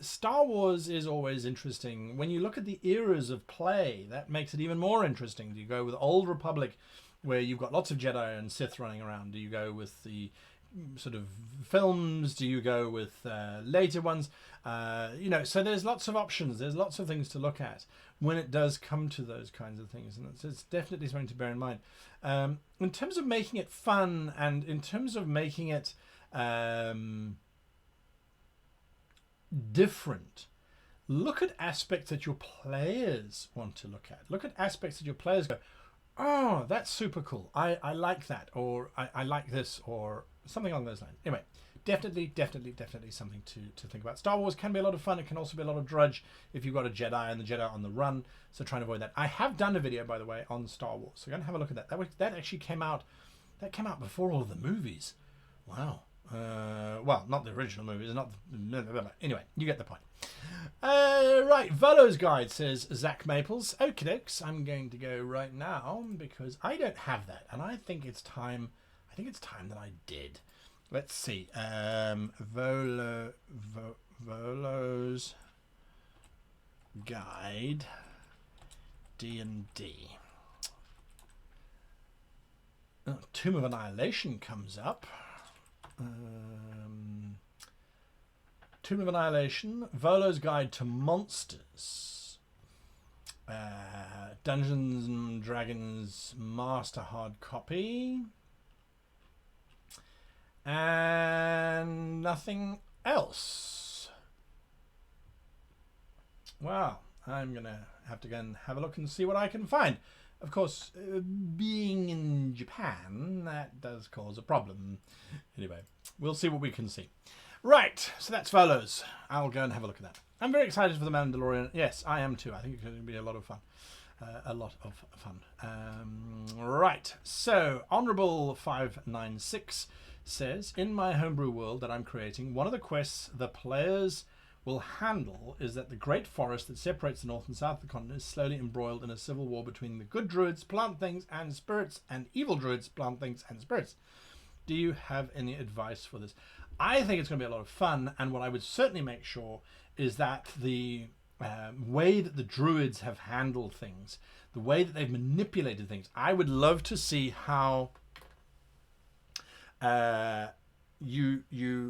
Star Wars is always interesting. When you look at the eras of play, that makes it even more interesting. Do you go with Old Republic, where you've got lots of Jedi and Sith running around? Do you go with the sort of films? Do you go with later ones? So there's lots of options. There's lots of things to look at when it does come to those kinds of things, and it's definitely something to bear in mind. In terms of making it fun, and in terms of making it different, look at aspects that your players want to look at. Look at aspects that your players go, oh, that's super cool. I like that, or I like this, or something along those lines. Anyway, definitely something to think about. Star Wars can be a lot of fun. It can also be a lot of drudge if you've got a Jedi and the Jedi on the run. So try and avoid that. I have done a video, by the way, on Star Wars. So go and have a look at that. That actually came out. That came out before all of the movies. Wow. Well, not the original movies. Not anyway. You get the point. Right. Volo's Guide, says Zach Maples. Okie dokes. I'm going to go right now because I don't have that, and I think it's time. I think it's time that I did. Let's see. Volo's Guide D&D. Tomb of Annihilation comes up. Tomb of Annihilation, Volo's Guide to Monsters, Dungeons and Dragons Master Hard Copy, and nothing else. Well, I'm going to have to go and have a look and see what I can find. Of course, being in Japan, that does cause a problem. Anyway, we'll see what we can see. Right, so that's Volo's. I'll go and have a look at that. I'm very excited for The Mandalorian. Yes, I am too. I think it's going to be a lot of fun. Right, so Honourable 596 says, in my homebrew world that I'm creating, one of the quests the players will handle is that the great forest that separates the north and south of the continent is slowly embroiled in a civil war between the good druids, plant things and spirits, and evil druids, plant things and spirits. Do you have any advice for this? I think it's going to be a lot of fun, and what I would certainly make sure is that the way that the druids have handled things, the way that they've manipulated things, I would love to see how you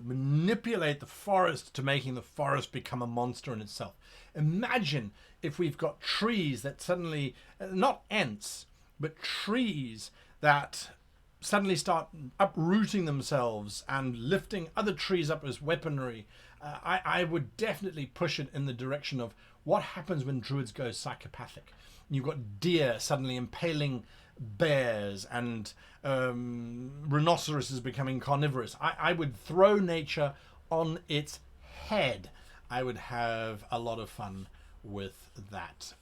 manipulate the forest to making the forest become a monster in itself. Imagine if we've got trees that suddenly, not ents, but trees that suddenly start uprooting themselves and lifting other trees up as weaponry. I would definitely push it in the direction of what happens when druids go psychopathic. You've got deer suddenly impaling bears and rhinoceroses becoming carnivorous. I would throw nature on its head. I would have a lot of fun with that.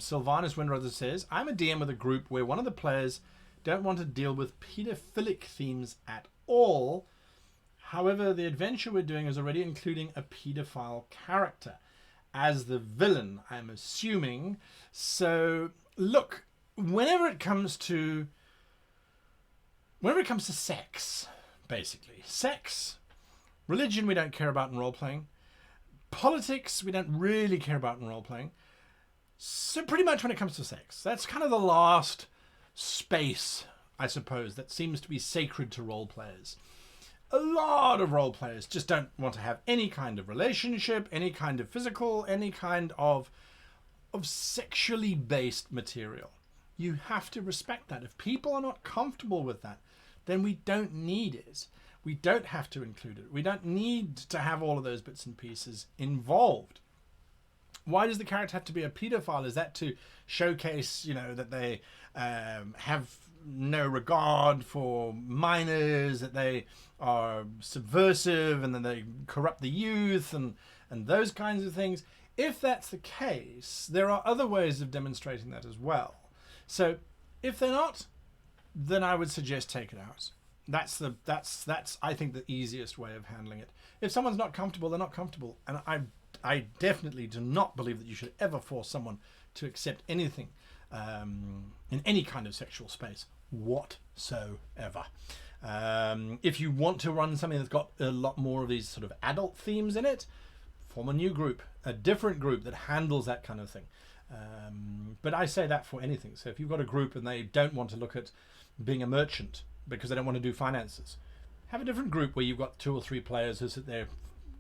Sylvanus Windrother says, I'm a DM with a group where one of the players don't want to deal with pedophilic themes at all. However, the adventure we're doing is already including a pedophile character as the villain, I'm assuming. So, look, whenever it comes to sex, basically, sex, religion we don't care about in role-playing, politics we don't really care about in role-playing, so pretty much when it comes to sex, that's kind of the last space, I suppose, that seems to be sacred to role-players. A lot of role-players just don't want to have any kind of relationship, any kind of physical, any kind of sexually based material. You have to respect that. If people are not comfortable with that, then we don't need it. We don't have to include it. We don't need to have all of those bits and pieces involved. Why does the character have to be a pedophile? Is that to showcase, that they have no regard for minors, that they are subversive, and then they corrupt the youth and those kinds of things? If that's the case, there are other ways of demonstrating that as well. So if they're not, then I would suggest take it out. That's I think the easiest way of handling it. If someone's not comfortable, they're not comfortable, and I definitely do not believe that you should ever force someone to accept anything in any kind of sexual space whatsoever. If you want to run something that's got a lot more of these sort of adult themes in it, form a new group, a different group that handles that kind of thing. But I say that for anything. So if you've got a group and they don't want to look at being a merchant because they don't want to do finances, have a different group where you've got 2 or 3 players who sit there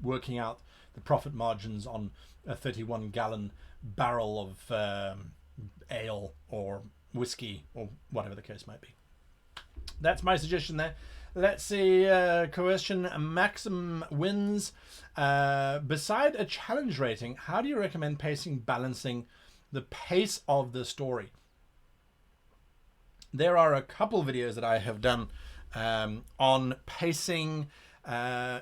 working out the profit margins on a 31-gallon barrel of ale or whiskey or whatever the case might be. That's my suggestion there. Let's see, Coercion Maxim wins. Beside a challenge rating, how do you recommend balancing the pace of the story? There are a couple videos that I have done on pacing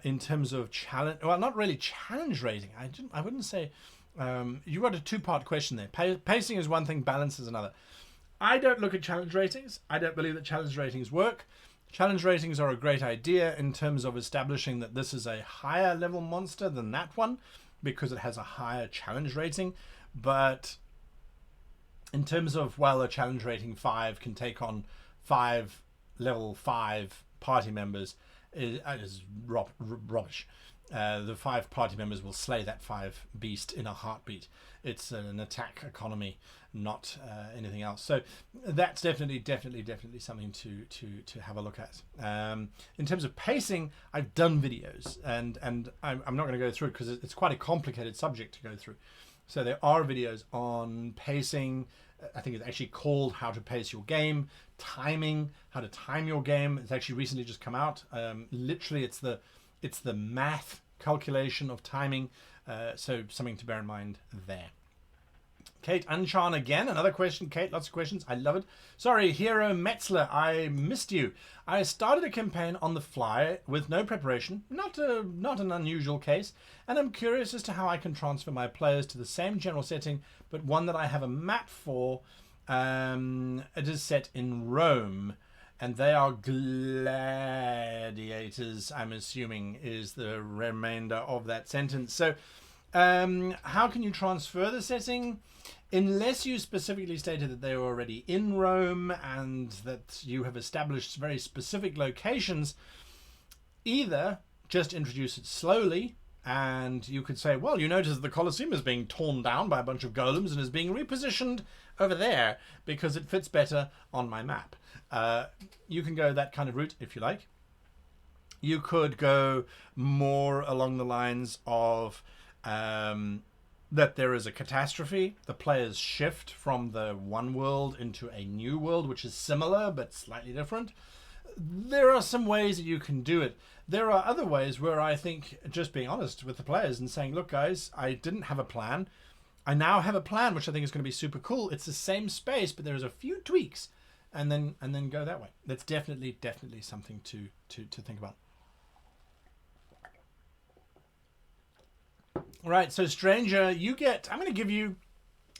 in terms of challenge. Well, not really challenge rating. I wouldn't say. You got a two-part question there. Pacing is one thing, balance is another. I don't look at challenge ratings. I don't believe that challenge ratings work. Challenge ratings are a great idea in terms of establishing that this is a higher level monster than that one because it has a higher challenge rating. But in terms of, well, a challenge rating 5 can take on 5 level 5 party members is rubbish. The 5 party members will slay that 5 beast in a heartbeat. It's an attack economy, not anything else. So that's definitely something to have a look at. In terms of pacing, I've done videos, and I'm not going to go through it because it's quite a complicated subject to go through. So there are videos on pacing. I think it's actually called How to Pace Your Game, timing, how to time your game. It's actually recently just come out. Literally, it's the math calculation of timing. So something to bear in mind there. Kate Uncharn again. Another question. Kate, lots of questions. I love it. Sorry, Hero Metzler, I missed you. I started a campaign on the fly with no preparation. Not an unusual case. And I'm curious as to how I can transfer my players to the same general setting, but one that I have a map for. It is set in Rome. And they are gladiators, I'm assuming, is the remainder of that sentence. So how can you transfer the setting? Unless you specifically stated that they were already in Rome and that you have established very specific locations, either just introduce it slowly, and you could say, well, you notice that the Colosseum is being torn down by a bunch of golems and is being repositioned over there because it fits better on my map. You can go that kind of route if you like. You could go more along the lines of that there is a catastrophe. The players shift from the one world into a new world, which is similar but slightly different. There are some ways that you can do it. There are other ways where I think just being honest with the players and saying, look, guys, I didn't have a plan. I now have a plan, which I think is going to be super cool. It's the same space, but there's a few tweaks. And then go that way. That's definitely something to think about. All right, so Stranger, you get. I'm going to give you.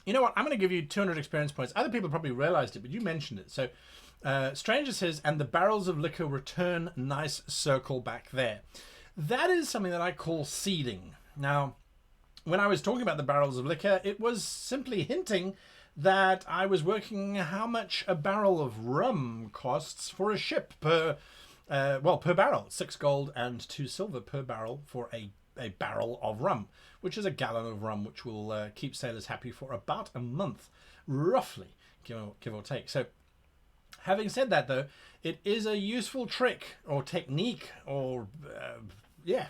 You know what? I'm going to give you 200 experience points. Other people probably realized it, but you mentioned it. So Stranger says, and the barrels of liquor return. Nice circle back there. That is something that I call seeding. Now, when I was talking about the barrels of liquor, it was simply hinting that I was working how much a barrel of rum costs for a ship per barrel. 6 gold and 2 silver per barrel for a barrel of rum, which is a gallon of rum, which will keep sailors happy for about a month, roughly, give or take. So having said that, though, it is a useful trick or technique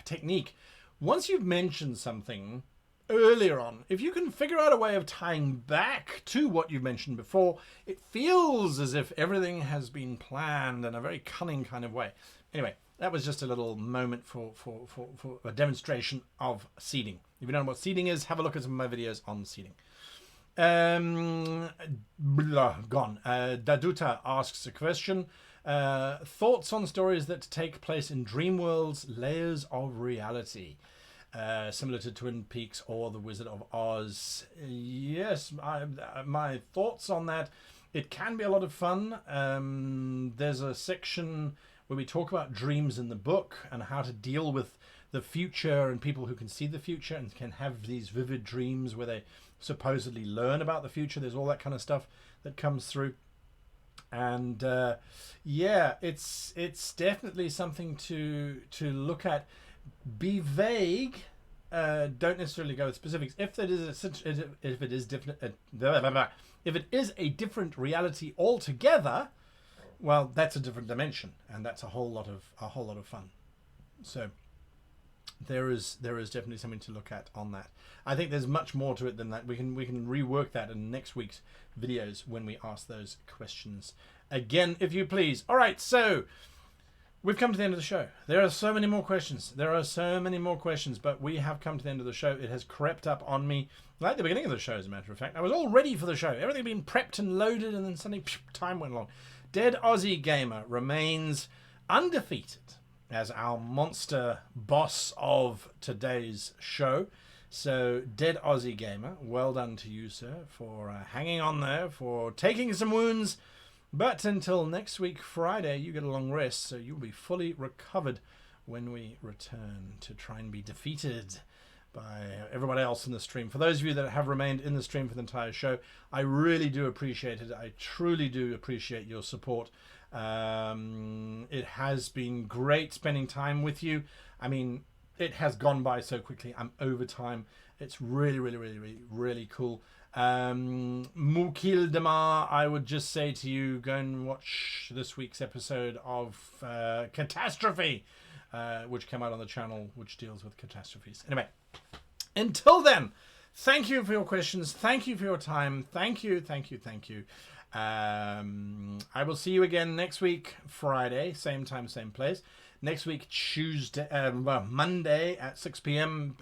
technique. Once you've mentioned something earlier on, if you can figure out a way of tying back to what you mentioned before, it feels as if everything has been planned in a very cunning kind of way. Anyway, that was just a little moment for a demonstration of seeding. If you don't know what seeding is, have a look at some of my videos on seeding. Daduta asks a question. Thoughts on stories that take place in dream worlds, layers of reality? Similar to Twin Peaks or The Wizard of Oz. Yes, my thoughts on that. It can be a lot of fun. There's a section where we talk about dreams in the book and how to deal with the future and people who can see the future and can have these vivid dreams where they supposedly learn about the future. There's all that kind of stuff that comes through. And it's definitely something to look at. Be vague. Don't necessarily go with specifics. If it is a different reality altogether, well, that's a different dimension, and that's a whole lot of fun. So there is definitely something to look at on that. I think there's much more to it than that. We can rework that in next week's videos when we ask those questions again, if you please. All right, so we've come to the end of the show. There are so many more questions. But we have come to the end of the show. It has crept up on me like the beginning of the show, as a matter of fact. I was all ready for the show. Everything had been prepped and loaded, and then suddenly time went along. Dead Aussie Gamer remains undefeated as our monster boss of today's show. So, Dead Aussie Gamer, well done to you, sir, for hanging on there, for taking some wounds. But until next week, Friday, you get a long rest, so you'll be fully recovered when we return to try and be defeated by everybody else in the stream. For those of you that have remained in the stream for the entire show, I really do appreciate it. I truly do appreciate your support. It has been great spending time with you. I mean, it has gone by so quickly. I'm over time. It's really cool. Mukil Damar, I would just say to you, go and watch this week's episode of Catastrophe, which came out on the channel, which deals with catastrophes. Anyway, until then, thank you for your questions. Thank you for your time. Thank you. I will see you again next week, Friday, same time, same place. Next week, Monday at 6 p.m.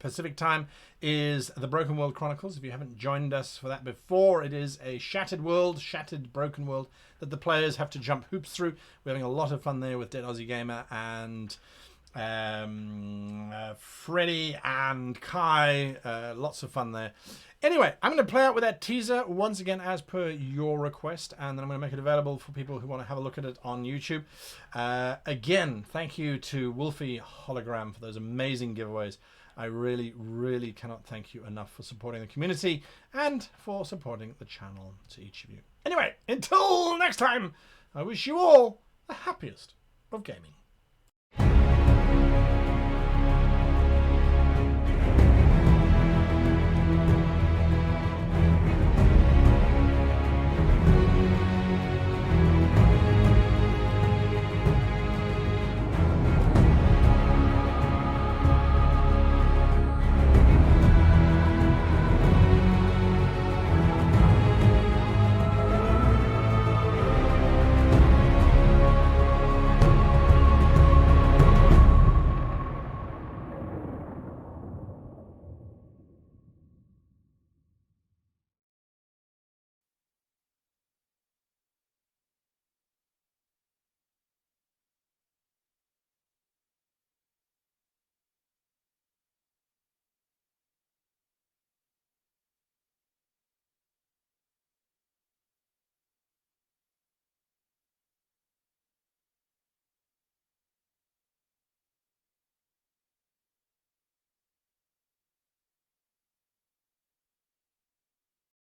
Pacific time is the Broken World Chronicles. If you haven't joined us for that before, it is a shattered broken world that the players have to jump hoops through. We're having a lot of fun there with Dead Aussie Gamer and Freddie and Kai. Lots of fun there. Anyway, I'm going to play out with that teaser once again as per your request, and then I'm going to make it available for people who want to have a look at it on YouTube. Again, thank you to Wolfie Hologram for those amazing giveaways. I really cannot thank you enough for supporting the community and for supporting the channel, to each of you. Anyway, until next time, I wish you all the happiest of gaming.